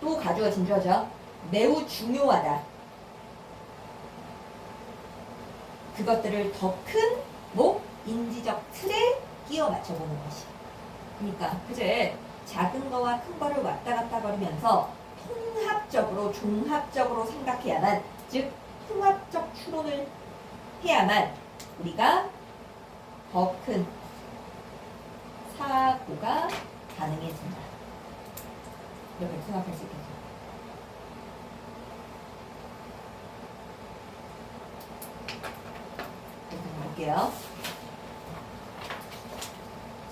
A: 또 가주어 진주어죠. 매우 중요하다. 그것들을 더 큰 뭐 인지적 틀에 끼워 맞춰보는 것이. 그러니까 그제 작은 거와 큰 거를 왔다 갔다 거리면서 통합적으로 종합적으로 생각해야만, 즉 통합적 추론을 해야만 우리가 더 큰 사고가 가능해진다. 이렇게 생각할 수 있겠죠. 볼게요.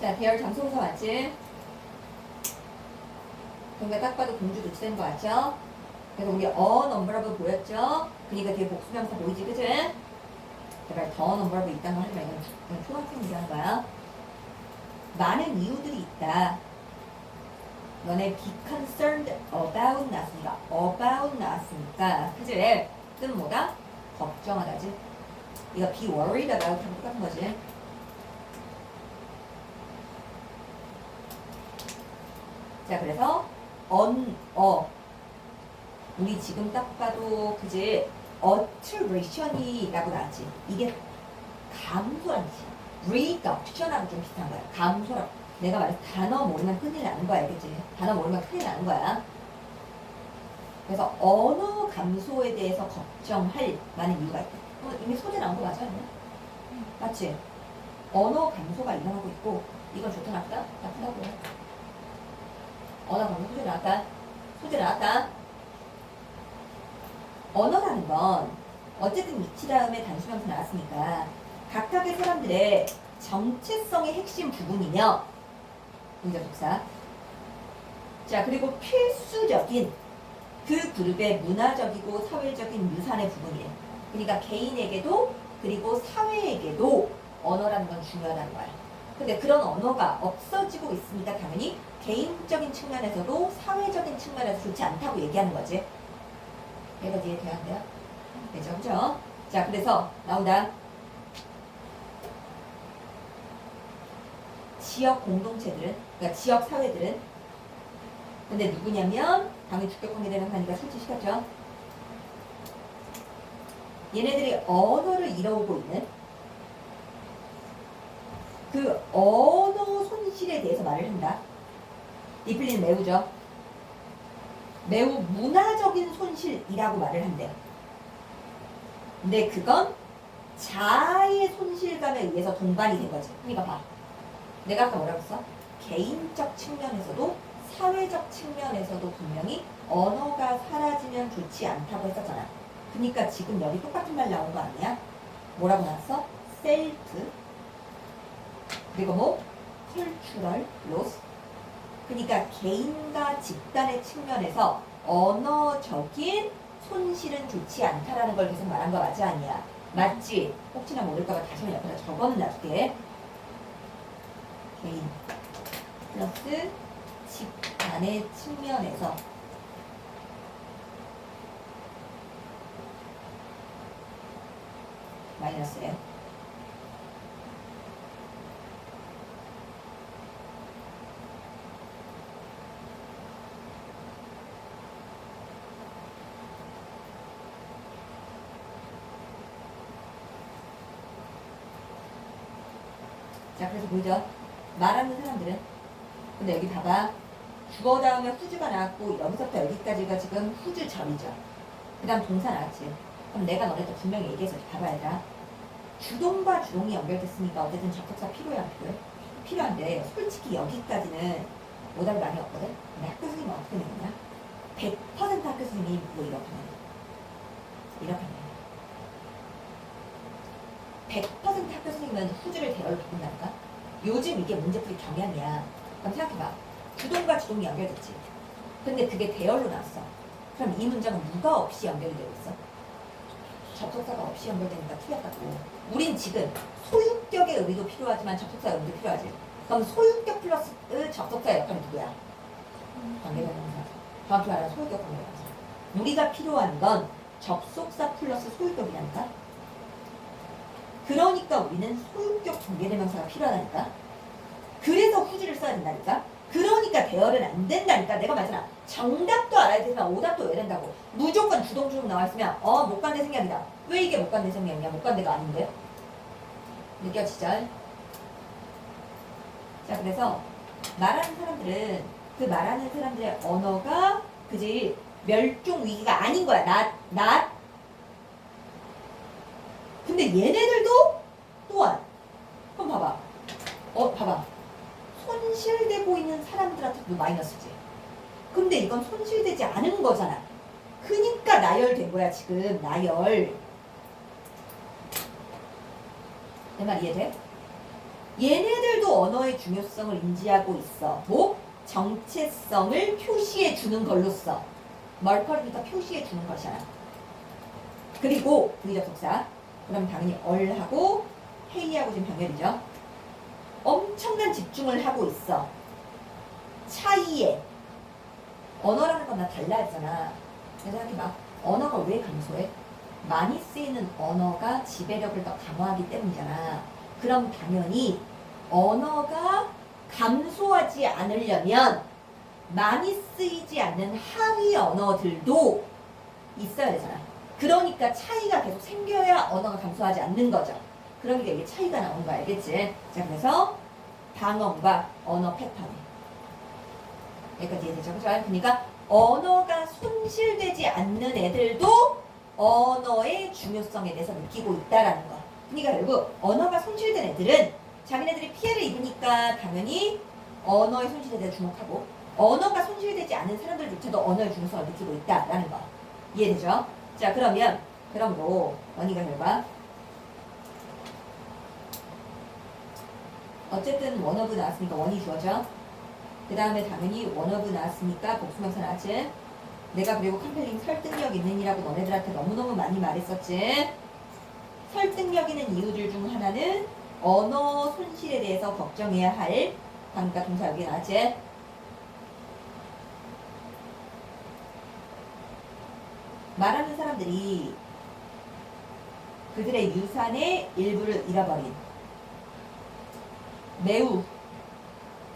A: 자, 대열 장소부터 맞지? 그러니까 딱 봐도 공주 도치된 거 같죠? 그래서 우리 넘버러브 보였죠? 그러니까 뒤에 복수명사 보이지, 그치? 제발 더 넘버러브 있다는 거 하지 말고 이건 초등학생 얘기하는 거야. 많은 이유들이 있다. 너네 be concerned about 나왔으니까 about 나왔으니까 그치? 뜻은 뭐다? 걱정하다지. 이거 be worried about 하고 똑같은 거지. 자, 그래서 우리 지금 딱 봐도 그지 alteration이라고 나왔지. 이게 감소라는 뜻이야. reduction하고 좀 비슷한 거야. 감소라고. 내가 말해서 단어 모르면 큰일 나는 거야, 그지? 단어 모르면 큰일 나는 거야. 그래서 언어 감소에 대해서 걱정할 많은 이유가 있다. 이미 소재 나온 거 맞아, 아니야? 맞지? 언어 감소가 일어나고 있고, 이건 좋다 나쁘다? 나쁘다고. 언어 감소 소재 나왔다. 소재 나왔다. 언어라는 건 어쨌든 이치 다음에 단수명사 나왔으니까 각각의 사람들의 정체성의 핵심 부분이며 문제독사. 자, 그리고 필수적인 그 그룹의 문화적이고 사회적인 유산의 부분이에요. 그러니까 개인에게도 그리고 사회에게도 언어라는 건 중요하다는 거야. 근데 그런 언어가 없어지고 있으니까 당연히 개인적인 측면에서도 사회적인 측면에서 좋지 않다고 얘기하는 거지. 얘가 뒤에 돼야 돼요? 되죠, 그죠? 자, 그래서 나온다. 지역 공동체들은, 그러니까 지역 사회들은, 근데 누구냐면 당연히 주격관계되는 하니까 설치시켰죠. 얘네들이 언어를 이뤄오고 있는 그 언어 손실에 대해서 말을 한다. 디플리는 매우죠. 매우 문화적인 손실이라고 말을 한대요. 근데 그건 자아의 손실감에 의해서 동반이 된 거지. 그러니까 봐. 내가 아까 뭐라고 했어? 개인적 측면에서도 사회적 측면에서도 분명히 언어가 사라지면 좋지 않다고 했었잖아. 그러니까 지금 여기 똑같은 말 나온 거 아니야? 뭐라고 나왔어? 셀프 그리고 뭐? cultural loss. 그러니까 개인과 집단의 측면에서 언어적인 손실은 좋지 않다라는 걸 계속 말한 거 맞지 아니야? 맞지? 혹시나 모를까봐 다시 한번 옆에다 적어는 놔둘게. 개인 플러스 집단의 측면에서 마이너스예요. 자, 그래서 보이죠? 말하는 사람들은 근데 여기 봐봐. 주어 다음에 후주가 나왔고 여기서부터 여기까지가 지금 후주절이죠. 그 다음 동사 나왔지. 그럼 내가 너네한테 분명히 얘기해서 봐봐 얘들아. 주동과 주동이 연결됐으니까 어쨌든 접속사 필요해 안 필요해? 필요한데 솔직히 여기까지는 오답이 많이 없거든? 근데 학교 선생님은 어떻게 내느냐? 100% 학교 선생님이 뭐 이렇게 내요. 이렇게 내요. 100% 학교 선생님은 후주를 대열로 바꾼다니까? 요즘 이게 문제풀이 경향이야. 그럼 생각해봐. 주동과 주동이 연결됐지. 근데 그게 대열로 나왔어. 그럼 이 문장은 누가 없이 연결이 되고 있어? 접속사가 없이 연결되니까 틀렸다고. 우린 지금 소유격의 의미도 필요하지만 접속사 의미도 필요하지. 그럼 소유격 플러스 접속사의 역할이 누구야? 관계대명사. 정확히 말하면 소유격 관계대명사. 우리가 필요한 건 접속사 플러스 소유격이라니까. 그러니까 우리는 소유격 관계대명사가 필요하다니까. 그래서 후지를 써야 된다니까. 그러니까 대열은 안 된다니까. 내가 말했잖아. 정답도 알아야 되지만 오답도 외야 된다고. 무조건 주동주동 나와있으면 못간대 생략이다. 왜 이게 못간대 생략이냐? 못간대가 아닌데. 느껴지죠? 자, 그래서 말하는 사람들은 그 말하는 사람들의 언어가 그지 멸종 위기가 아닌 거야. 낫. 근데 얘네들도 또한 그럼 봐봐. 손실되고 있는 사람들한테도 마이너스지. 근데 이건 손실되지 않은 거잖아. 그니까 나열된 거야 지금. 나열. 내 말 이해돼? 얘네들도 언어의 중요성을 인지하고 있어. 뭐? 정체성을 표시해 주는 걸로써. 멀퍼리니까 표시해 주는 것이잖아. 그리고 부의접속사. 그럼 당연히 얼하고 헤이하고 지금 병렬이죠. 엄청난 집중을 하고 있어. 차이에. 언어라는 건 다 달라지잖아. 그래서 이렇게 막 언어가 왜 감소해? 많이 쓰이는 언어가 지배력을 더 강화하기 때문이잖아. 그럼 당연히 언어가 감소하지 않으려면 많이 쓰이지 않는 하위 언어들도 있어야 되잖아. 그러니까 차이가 계속 생겨야 언어가 감소하지 않는 거죠. 그러니까 이게 차이가 나오는 거 알겠지? 자, 그래서 방언과 언어 패턴. 여기까지 이해되죠? 그죠? 그러니까 언어가 손실되지 않는 애들도 언어의 중요성에 대해서 느끼고 있다라는 거. 그러니까 결국 언어가 손실된 애들은 자기네들이 피해를 입으니까 당연히 언어의 손실에 대해 주목하고, 언어가 손실되지 않은 사람들조차도 언어의 중요성을 느끼고 있다라는 거. 이해되죠? 자, 그러므로 원의가 결과 어쨌든 원어브 나왔으니까 원이 주어져. 그 다음에 당연히 원어브 나왔으니까 복수명사 나왔지. 내가 그리고 컴펠링 설득력 있는 이라고 너네들한테 너무너무 많이 말했었지. 설득력 있는 이유들 중 하나는 언어 손실에 대해서 걱정해야 할 관계가 동사 여기 나왔지. 말하는 사람들이 그들의 유산의 일부를 잃어버린, 매우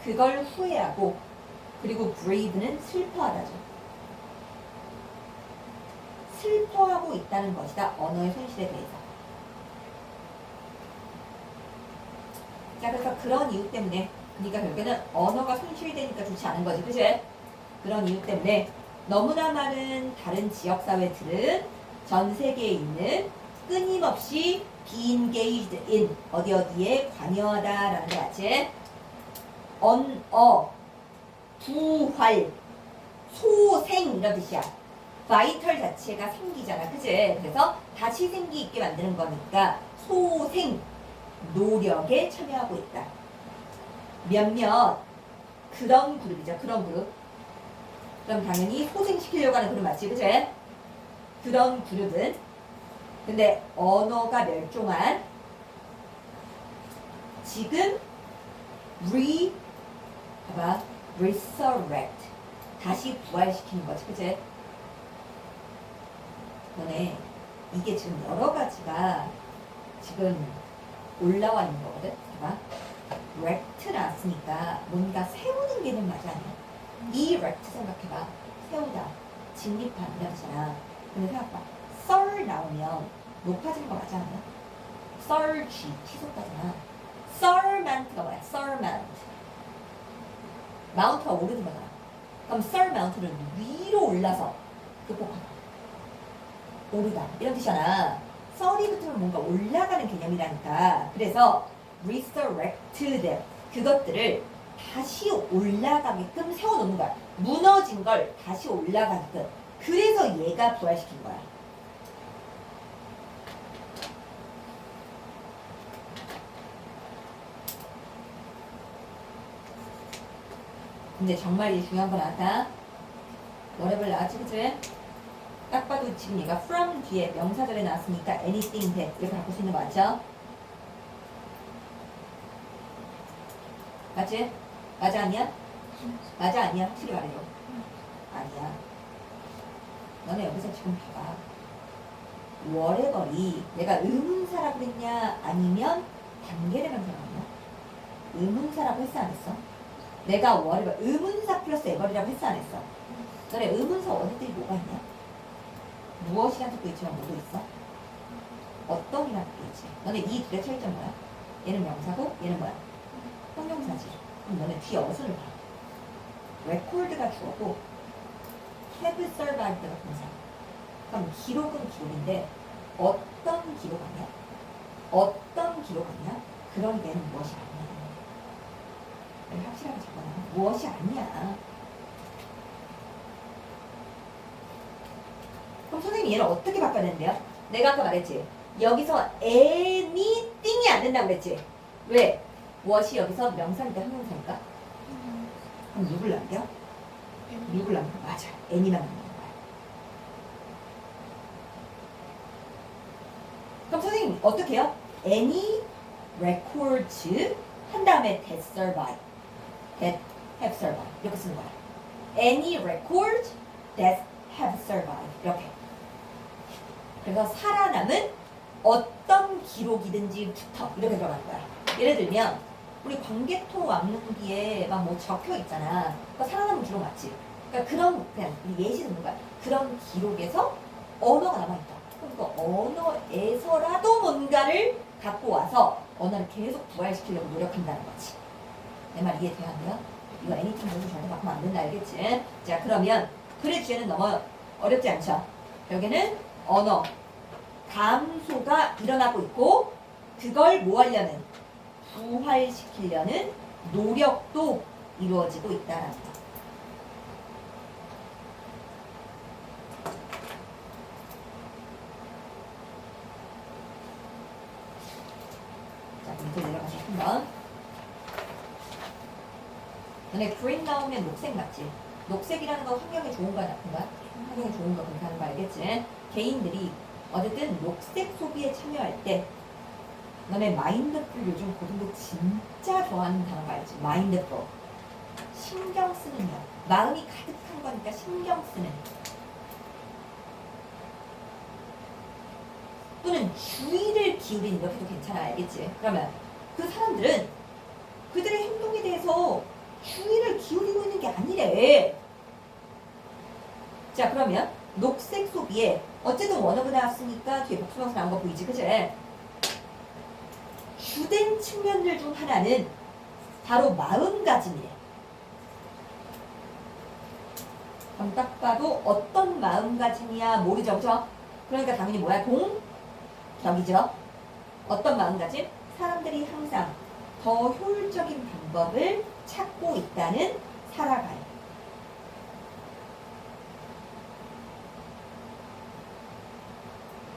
A: 그걸 후회하고, 그리고 grieve는 슬퍼하다죠. 슬퍼하고 있다는 것이다. 언어의 손실에 대해서. 자, 그래서 그런 이유 때문에, 그러니까 결국에는 언어가 손실되니까 좋지 않은 거지. 그치? 그런 이유 때문에 너무나 많은 다른 지역사회들은 전 세계에 있는 끊임없이 be engaged in 어디에 관여하다라는 거 같지? 언어, 부활, 소생 이런 뜻이야. 바이털 자체가 생기잖아. 그치? 그래서 다시 생기 있게 만드는 거니까 소생, 노력에 참여하고 있다. 몇몇 그런 그룹이죠. 그런 그룹. 그럼 당연히 소생시키려고 하는 그룹 맞지? 그치? 그런 그룹은 근데 언어가 멸종한 지금 resurrect 다시 부활시키는 거지. 그치? 너네 이게 지금 여러 가지가 지금 올라와 있는 거거든. 봐봐. rect 나왔으니까 뭔가 세우는 개념 맞아 아니야? 이 rect 생각해봐. 세우다, 직립한 이런 뜻이잖아. 근데 생각해봐. 썰 나오면 높아지는 거 맞아 아니야? 썰쥐, 치솟다잖아. 썰만트가 뭐야? 썰만트. 마운트가 오르는 거잖아. 그럼 썰마운트는 위로 올라서 극복하다. 오르다 이런 뜻이잖아. 썰이 붙으면 뭔가 올라가는 개념이라니까. 그래서 resurrected 그것들을 다시 올라가게끔 세워놓는 거야. 무너진 걸 다시 올라가게끔. 그래서 얘가 부활시킨 거야. 근데 정말 이 중요한 거 나왔다. 너네들 나왔지 그치? 딱 봐도 지금 얘가 from 뒤에 명사절에 나왔으니까 anything that 이렇게 바꿀 수 있는 거 맞죠? 맞지? 맞아 아니야? 맞아 아니야? 확실히 말해줘. 아니야. 너네 여기서 지금 봐봐. whatever이 내가 의문사라고 했냐 아니면 관계대명사라고 했냐? 의문사라고 했어 안 했어? 내가 whatever 의문사 플러스 ever이라고 했어 안 했어? 너네 의문사 원어들이 뭐가 있냐? 무엇이란 뜻도 있지만 뭐도 있어? 어떤이란 뜻도 있지. 너네 이 둘의 차이점 뭐야? 얘는 명사고 얘는 뭐야? 형용사지. 그럼 너네 뒤에 어순을 봐. record가 주어고 have survived가 동사. 그럼 기록은 기록인데 어떤 기록 아니야? 어떤 기록 아니야? 그런 데는 무엇이 아니야. 확실하게 적어놔. 무엇이 아니야. 그럼 선생님이 얘를 어떻게 바꿔야 되는데요? 내가 아까 말했지. 여기서 anything이 안 된다고 그랬지. 왜? 무엇이 여기서 명사인데 형용사니까? 그럼 누굴 남겨? 누굴 남겨? 맞아. any만 남겨. 그럼 선생님 어떻게 해요? any records 한 다음에 that survive, that have survived 이렇게 쓰는 거야. any records that have survived 이렇게. 그래서 살아남은 어떤 기록이든지부터 이렇게 들어가는 거야. 예를 들면 우리 관계통 왕문기에 막 뭐 적혀 있잖아. 그러니까 살아남은 기록 맞지? 그러니까 그런 그냥 예시 듣는 거야. 그런 기록에서 언어가 남아있다. 그러니까 언어에서라도 뭔가를 갖고 와서 언어를 계속 부활시키려고 노력한다는 거지. 내 말 이해돼야 돼요? 이거 anything 모두 절대 바꾸면 안 된다 알겠지? 자 그러면 글의 주제는 너무 어렵지 않죠? 여기는 언어 감소가 일어나고 있고 그걸 뭐 하려는 부활시키려는 노력도 이루어지고 있다는 거. 자, 밑에 내려가서 한번. 너네 green 나오면 녹색 맞지? 녹색이라는 건 환경에 좋은 거야, 나쁜 거야? 환경에 좋은 거 그렇게 하는 거 알겠지? 개인들이 어쨌든 녹색 소비에 참여할 때 너네 마인드풀 요즘 고등부 진짜 좋아하는 단어 알지? 마인드풀. 신경 쓰는 거. 마음이 가득한 거니까 신경 쓰는. 또는 주의를 기울이는 이렇게도 괜찮아 알겠지? 그러면 그 사람들은 그들의 행동에 대해서 주의를 기울이고 있는 게 아니래. 자 그러면 녹색 소비에 어쨌든 원어가 나왔으니까 뒤에 복수명사 나온 거 보이지 그치? 주된 측면들 중 하나는 바로 마음가짐이래. 그럼 딱 봐도 어떤 마음가짐이야 모르죠 그죠? 그러니까 당연히 뭐야? 동격이죠. 어떤 마음가짐? 사람들이 항상 더 효율적인 방법을 찾고 있다는 살아가요.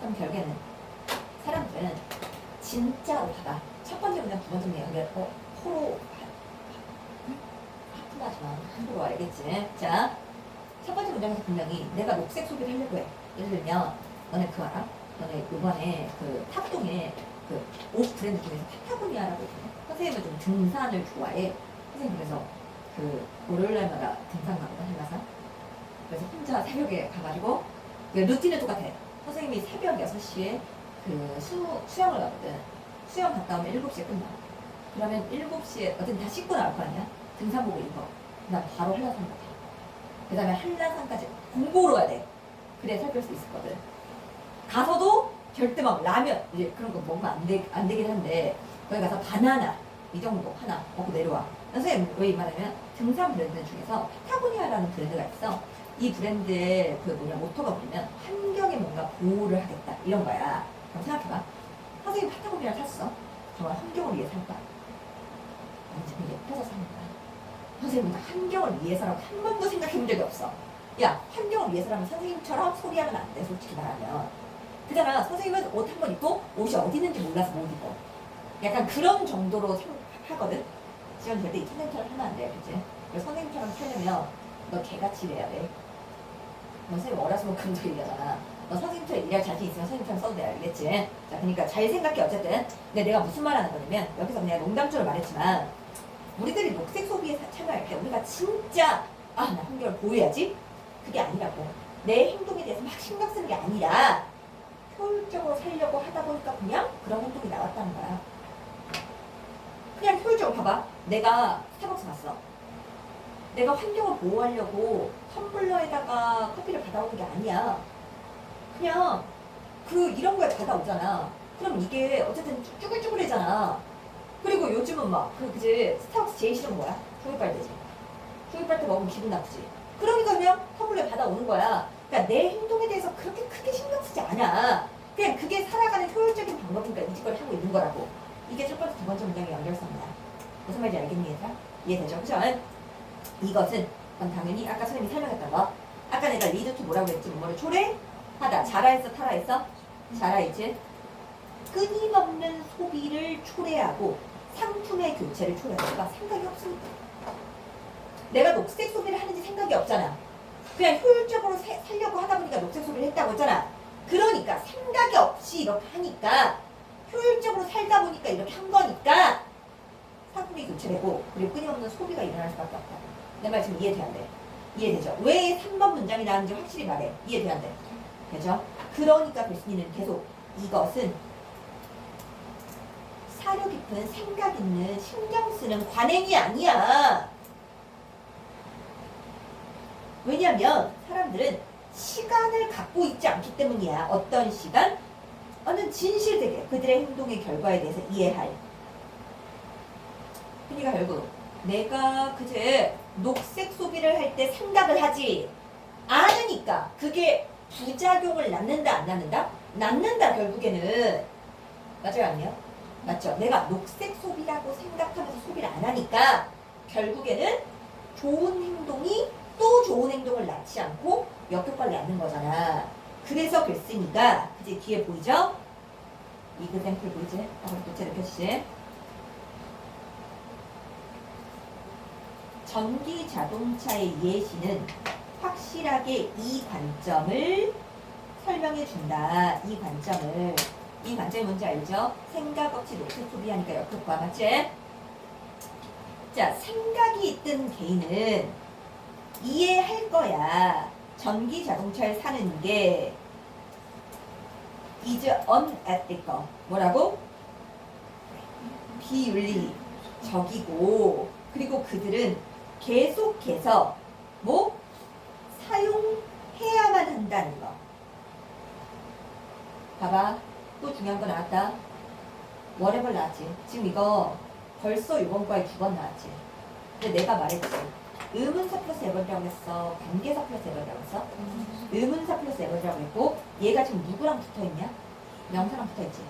A: 그럼 결국에는 사람들은 진짜로 봐봐. 첫 번째 문장, 두 번째 문장 연결. 포로 하품하지마. 함부로 알겠지? 자, 첫 번째 문장에서 분명히 내가 녹색 소비를 하려고 해. 예를 들면 너네 그거 알아? 너네 이번에 그 탑동에 그 옷 브랜드 중에서 파타고니아라고 있거든. 선생님은 좀 등산을 좋아해. 선생님 그래서 그 월요일날마다 등산 가거든 한라산. 그래서 혼자 새벽에 가가지고 그 루틴은 똑같아. 선생님이 새벽 6시에 그 수영을 가거든. 수영 갔다 오면 7시에 끝나. 그러면 7시에 어쨌든 다 씻고 나올 거 아니야? 등산복을 입어. 그다음 바로 한라산 가자. 그 다음에 한라산까지 공부로 가야 돼. 그래야 살 뺄 수 있었거든. 가서도 절대 막 라면 이제 그런 거 먹으면 안 되긴 한데 거기 가서 바나나 이 정도 하나 먹고 내려와. 선생님 왜 이 말하면 등산 브랜드 중에서 파타고니아라는 브랜드가 있어. 이 브랜드의 그 모토가 뭐냐면 환경에 뭔가 보호를 하겠다 이런 거야. 그럼 생각해봐. 선생님 파타고니아를 샀어. 정말 환경을 위해 살까? 아니 지금 예뻐서 사는 거야. 선생님은 환경을 위해서라고 한 번도 생각해 본 적이 없어. 야 환경을 위해서라면 선생님처럼 소리하면 안 돼. 솔직히 말하면. 그잖아. 선생님은 옷 한 번 입고 옷이 어디 있는지 몰라서 못 입어. 약간 그런 정도로 하거든. 지금 절대 이 선생님처럼 하면 안 돼. 그치? 그래서 선생님처럼 살려면 너 개같이 돼야 돼. 너 선생님 월화수목금토 일이잖아. 너 선생님처럼 일할 자신 있으면 선생님처럼 써도 돼. 알겠지? 자, 그러니까 잘 생각해. 어쨌든. 근데 내가 무슨 말 하는 거냐면, 여기서 그냥 농담처럼 말했지만, 우리들이 녹색 소비에 참여할 때 우리가 진짜 나 한결 보호해야지? 그게 아니라고. 내 행동에 대해서 막 신경 쓰는 게 아니라 효율적으로 살려고 하다 보니까 그냥 그런 행동이 나왔다는 거야. 그냥 효율적으로 봐봐. 내가 스타벅스 갔어. 내가 환경을 보호하려고 텀블러에다가 커피를 받아오는 게 아니야. 그냥 이런 거에 받아오잖아. 그럼 이게 어쨌든 쭈글쭈글해잖아. 그리고 요즘은 막 그지 스타벅스 제일 싫은 거야? 종이빨대지. 종이빨대 먹으면 기분 나쁘지. 그러니까 그냥 텀블러에 받아오는 거야. 그러니까 내 행동에 대해서 그렇게 크게 신경 쓰지 않아. 그냥 그게 살아가는 효율적인 방법이니까 이 짓거리를 하고 있는 거라고. 이게 첫 번째, 두 번째 문장의 연결성이야. 무슨 말인지 알겠니, 얘들아? 이해되죠? 그죠? 이것은 그럼 당연히 아까 선생님이 설명했던 거. 아까 내가 리드 투 뭐라고 했지? 뭐를 초래하다. 자라했어, 타라했어? 자라했지? 끊임없는 소비를 초래하고 상품의 교체를 초래하고 내가 생각이 없으니까. 내가 녹색 소비를 하는지 생각이 없잖아. 그냥 효율적으로 살려고 하다 보니까 녹색 소비를 했다고 했잖아. 그러니까 생각이 없이 이렇게 하니까 효율적으로 살다 보니까 이렇게 한 거니까 상품이 교체되고 그리고 끊임없는 소비가 일어날 수밖에 없다. 내 말 지금 이해돼야 돼. 이해되죠? 왜 3번 문장이 나왔는지 확실히 말해. 이해돼야 돼. 되죠? 그러니까 글쓴이는 계속 이것은 사려 깊은 생각 있는 신경 쓰는 관행이 아니야. 왜냐하면 사람들은 시간을 갖고 있지 않기 때문이야. 어떤 시간? 어느 진실되게 그들의 행동의 결과에 대해서 이해할. 그러니까 결국 내가 그제 녹색 소비를 할 때 생각을 하지 않으니까 그게 부작용을 낳는다 안 낳는다? 낳는다 결국에는. 맞아요 아니요? 맞죠? 내가 녹색 소비라고 생각하면서 소비를 안 하니까 결국에는 좋은 행동이 또 좋은 행동을 낳지 않고 역효과를 낳는 거잖아. 그래서 글쓴이가 그제 뒤에 보이죠? 이그샘플 보이지? 아까 도체 느껴지지? 전기 자동차의 예시는 확실하게 이 관점을 설명해 준다. 이 관점이 뭔지 알죠? 생각 없이 녹색 소비하니까 역효과 맞지? 자, 생각이 있던 개인은 이해할 거야. 전기 자동차를 사는 게 is unethical. 뭐라고? 비윤리적이고 그리고 그들은 계속해서 뭐? 사용해야만 한다는 거. 봐봐. 또 중요한 거 나왔다. whatever 나왔지. 지금 이거 벌써 이번 과에 2번 나왔지. 근데 내가 말했지. 의문사 플러스 에버리라고 했어? 관계사 플러스 에버리라고 했어? 의문사 플러스 에버리라고 했고 얘가 지금 누구랑 붙어있냐? 명사랑 붙어있지.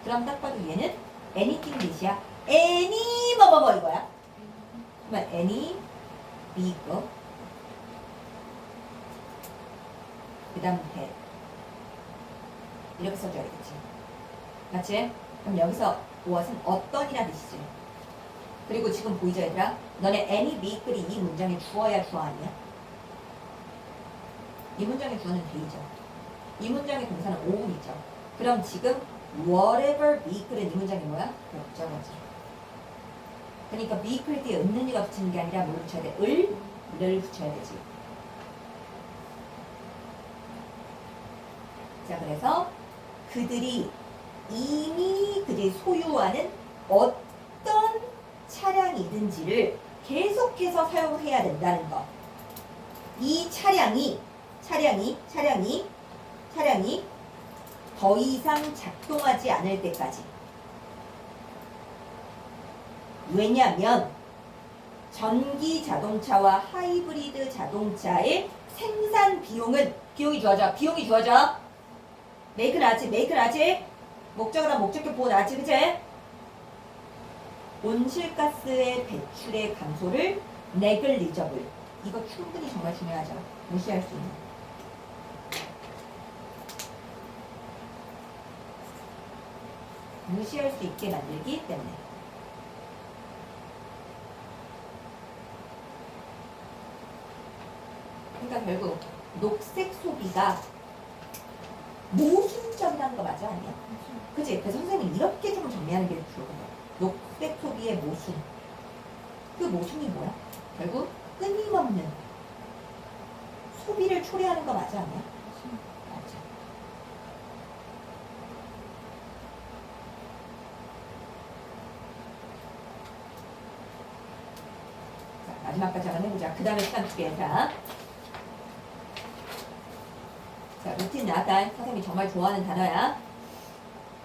A: 그럼 딱 봐도 얘는 anything that이야. any 뭐뭐뭐 이거야. 그러면 any 비고 그 다음 that 이렇게 써줘야겠지. 맞지? 그럼 여기서 what은 어떤이란 뜻이지. 그리고 지금 보이죠 얘들아? 너네 any vehicle이 이 문장의 주어야 주어 아니야? 이 문장의 주어는 they죠. 이 문장의 동사는 own이죠. 그럼 지금 whatever vehicle은 이 문장이 뭐야? 목적어지. 그러니까 vehicle 뒤에 은는이가 붙이는 게 아니라 뭘 붙여야 돼? 을을 붙여야 되지. 자, 그래서 그들이 이미 그들이 소유하는 어떤 차량이든지를 계속해서 사용해야 된다는 것. 이 차량이 더 이상 작동하지 않을 때까지. 왜냐하면 전기 자동차와 하이브리드 자동차의 생산 비용이 주어져. 메이크 나지? 목적어랑 목적격 보고 나지, 그제? 온실가스의 배출의 감소를 negligible. 이거 충분히 정말 중요하죠. 무시할 수 있는. 무시할 수 있게 만들기 때문에. 그러니까 결국 녹색 소비가 모순적이라는 거 맞아 아니야? 그치? 그래서 선생님이 이렇게 좀 정리하는 게 좋은 거야. 녹색 소비의 모순. 그 모순이 뭐야? 결국 끊임없는 소비를 초래하는 거 맞아 아니야? 맞아. 자, 마지막까지 한번 해보자. 그 다음에 시간 줄게. 자, 루틴 나왔다. 선생님이 정말 좋아하는 단어야.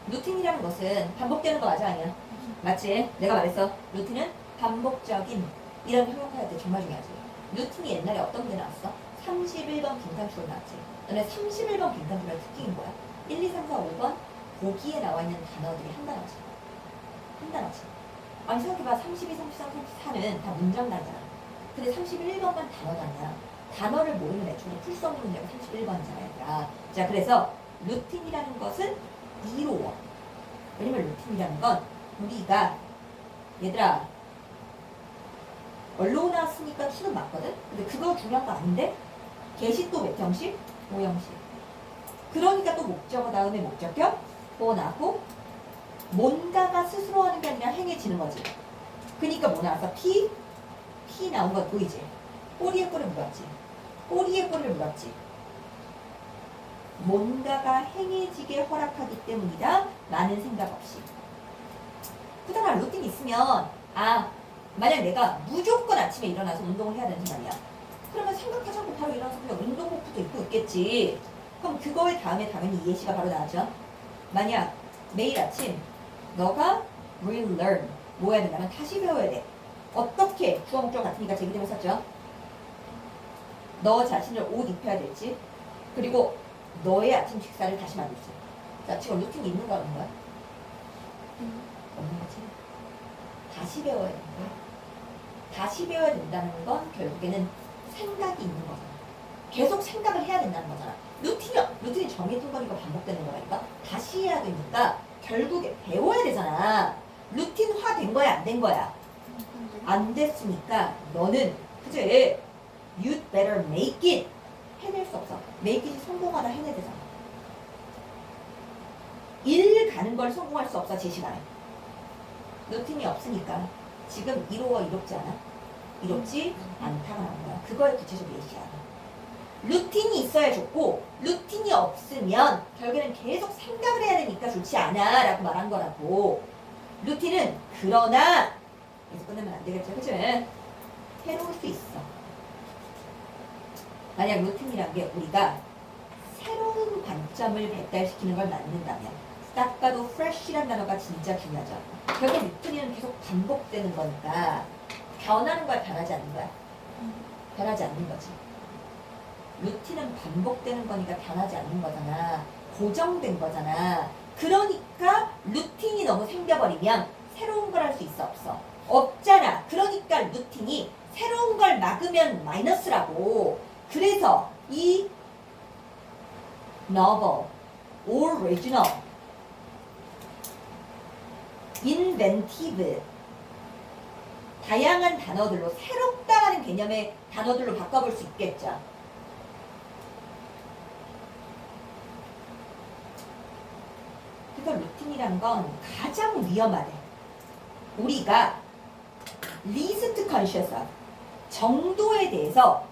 A: 루틴이라는 것은 반복되는 거 맞아 아니야? 맞지? 내가 말했어. 루틴은 반복적인 이런 형용사할 때 정말 중요하지. 루틴이 옛날에 어떤 게 나왔어? 31번 빈칸수로 나왔지. 너네 31번 빈칸수의 특징이 뭐야? 1, 2, 3, 4, 5번 보기에 나와 있는 단어들이 한 단어지. 한 단어지. 아니 생각해봐. 32, 33, 34는 다 문장 단어잖아. 근데 31번만 단어잖아. 단어를 모르는 애초에 풀 수 없는 문제가 31번이잖아 얘들아. 자, 그래서 루틴이라는 것은 이로워. 왜냐면 루틴이라는 건 우리가 얘들아 얼로 나왔으니까 수는 맞거든? 근데 그거 중요한 거 아닌데? 개시 또 몇 형식? 5형식. 그러니까 또 목적어 다음에 목적격 뭐 나왔고 뭔가가 스스로 하는 게 아니라 행해지는 거지. 그러니까 뭐 나왔어? P 나온 건 보이지? 꼬리에 꼬리 물었지. 꼬리에 꼬리를 물었지. 뭔가가 행해지게 허락하기 때문이다. 많은 생각 없이. 그다가 루틴이 있으면 만약 내가 무조건 아침에 일어나서 운동을 해야 되는 사람이야. 그러면 생각하지 않고 바로 일어나서 그냥 운동복부터 입고 있겠지. 그럼 그거에 다음에 당연히 예시가 바로 나왔죠. 만약 매일 아침 너가 relearn 뭐 해야 되냐면 다시 배워야 돼. 어떻게 주어 목적 같으니까 제기되면 썼죠. 너 자신을 옷 입혀야 될지 그리고 너의 아침 식사를 다시 만들지. 자, 지금 루틴이 있는 거 없는 거야? 없는 거지. 다시 배워야 되는 거야. 다시 배워야 된다는 건 결국에는 생각이 있는 거잖아. 계속 생각을 해야 된다는 거잖아. 루틴이 정해둔 거니까 반복되는 거라니까. 다시 해야 되니까 결국에 배워야 되잖아. 루틴화 된 거야, 안 된 거야? 안 됐으니까 너는 그치? You'd better make it. 해낼 수 없어. make it이 성공하다 해내야 되잖아. 일 가는 걸 성공할 수 없어, 제 시간에. 루틴이 없으니까 지금 이롭지 않아? 이롭지 않다가 나온 거야. 그거의 구체적 예시야. 루틴이 있어야 좋고 루틴이 없으면 결국에는 계속 생각을 해야 되니까 좋지 않아 라고 말한 거라고. 루틴은 그러나 그래서 끝내면 안 되겠죠. 그치? 해놓을 수 있어. 만약 루틴이란 게 우리가 새로운 관점을 배달시키는 걸 만든다면 딱 봐도 fresh이란 단어가 진짜 중요하죠. 결국 루틴은 계속 반복되는 거니까 변하는 거야, 변하지 않는 거야? 변하지 않는 거지. 루틴은 반복되는 거니까 변하지 않는 거잖아. 고정된 거잖아. 그러니까 루틴이 너무 생겨버리면 새로운 걸 할 수 있어, 없어? 없잖아. 그러니까 루틴이 새로운 걸 막으면 마이너스라고. 그래서 이 novel, original, inventive 다양한 단어들로 새롭다라는 개념의 단어들로 바꿔볼 수 있겠죠. 그래서 루틴이란 건 가장 위험하대. 우리가 least conscious 정도에 대해서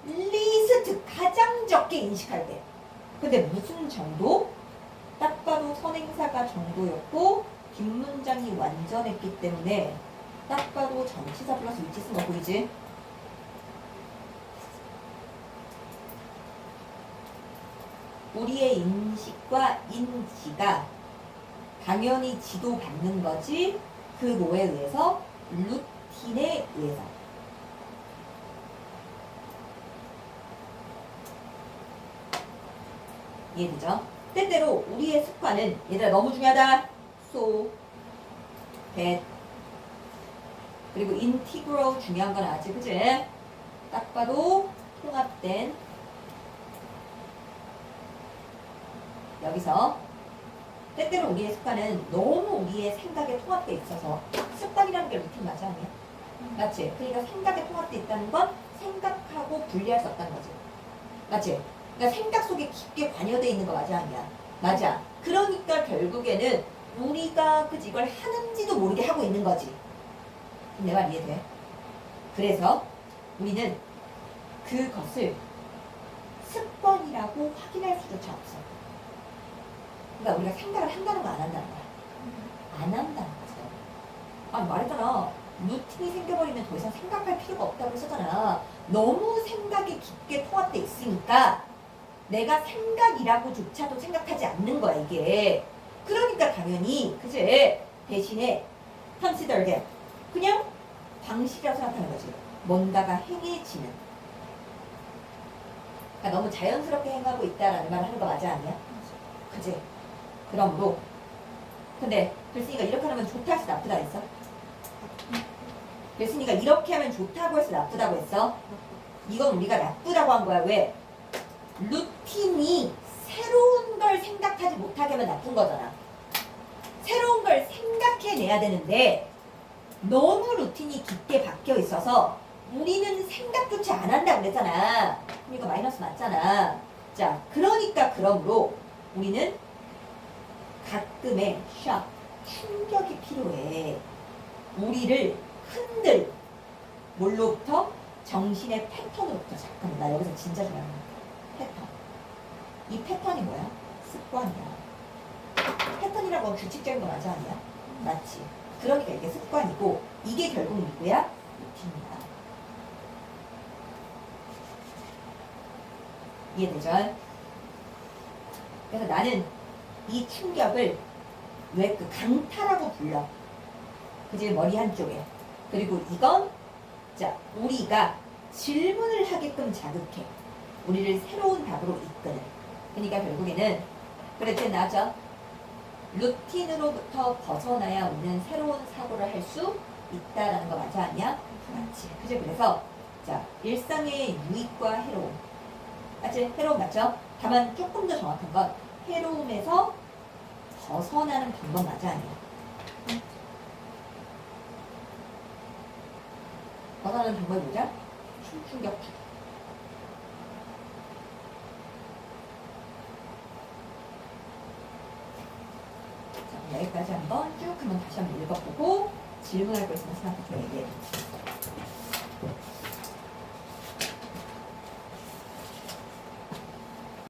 A: least 가장 적게 인식할 때. 근데 무슨 정도? 딱 봐도 선행사가 정도였고 뒷문장이 완전했기 때문에 딱 봐도 전치사 플러스 위치 쓴 거 보이지? 우리의 인식과 인지가 당연히 지도받는 거지. 그 뭐에 의해서? 루틴에 의해서. 이해되죠? 때때로 우리의 습관은 얘들아 너무 중요하다. so, that 그리고 integral 중요한 건 아직 그치? 딱 봐도 통합된 여기서 때때로 우리의 습관은 너무 우리의 생각에 통합되어 있어서 습관이라는 게 루틴 맞아 아니야? 맞지? 그러니까 생각에 통합되어 있다는 건 생각하고 분리할 수 없다는 거지. 맞지? 그러니까 생각 속에 깊게 관여되어 있는 거 맞아 아니야? 맞아. 그러니까 결국에는 우리가 그지 이걸 하는지도 모르게 하고 있는 거지. 내 말 이해돼? 그래서 우리는 그것을 습관이라고 확인할 수조차 없어. 그러니까 우리가 생각을 한다는 거 안 한다는 거야. 안 한다는 거죠. 아 말했잖아. 루틴이 생겨버리면 더 이상 생각할 필요가 없다고 했었잖아. 너무 생각이 깊게 통합돼 있으니까 내가 생각이라고조차도 생각하지 않는 거야 이게. 그러니까 당연히 그지 대신에 consider them 그냥 방식이라고 생각하는 거지. 뭔가가 행해지는. 그러니까 너무 자연스럽게 행하고 있다라는 말을 하는 거 맞아 아니야? 그지? 그러므로 근데 글쓴이가 이렇게 하면 좋다 해서 나쁘다 했어? 글쓴이가 이렇게 하면 좋다고 해서 나쁘다고 했어? 이건 우리가 나쁘다고 한 거야. 왜? 루틴이 새로운 걸 생각하지 못하게 하면 나쁜 거잖아. 새로운 걸 생각해내야 되는데 너무 루틴이 깊게 박혀 있어서 우리는 생각조차 안 한다고 그랬잖아. 그럼 이거 마이너스 맞잖아. 자, 그러니까 그러므로 우리는 가끔의 샥, 충격이 필요해. 우리를 흔들 뭘로부터? 정신의 패턴으로부터. 잠깐만 나 여기서 진짜 중요한 거 패턴. 이 패턴이 뭐야? 습관이야. 패턴이라고 하면 규칙적인 거 맞아 아니야? 맞지. 그러니까 이게 습관이고 이게 결국 누구야? 루틴이야. 이해되죠? 그래서 나는 이 충격을 왜 그 강타라고 불러. 그지? 머리 한쪽에. 그리고 이건 자 우리가 질문을 하게끔 자극해. 우리를 새로운 답으로 이끄는. 그러니까 결국에는 그렇게 나죠. 루틴으로부터 벗어나야 우리는 새로운 사고를 할 수 있다라는 거 맞아 아니야? 맞지. 그죠? 그래서 자 일상의 유익과 해로움. 맞지? 해로움 맞죠? 다만 조금 더 정확한 건 해로움에서 벗어나는 방법 맞아 아니야? 벗어나는 방법이 뭐죠? 충격 주기. 자, 여기까지 한번 쭉 한번 다시 한번 읽어보고 질문할 거 있으면 스마트폰 얘기해.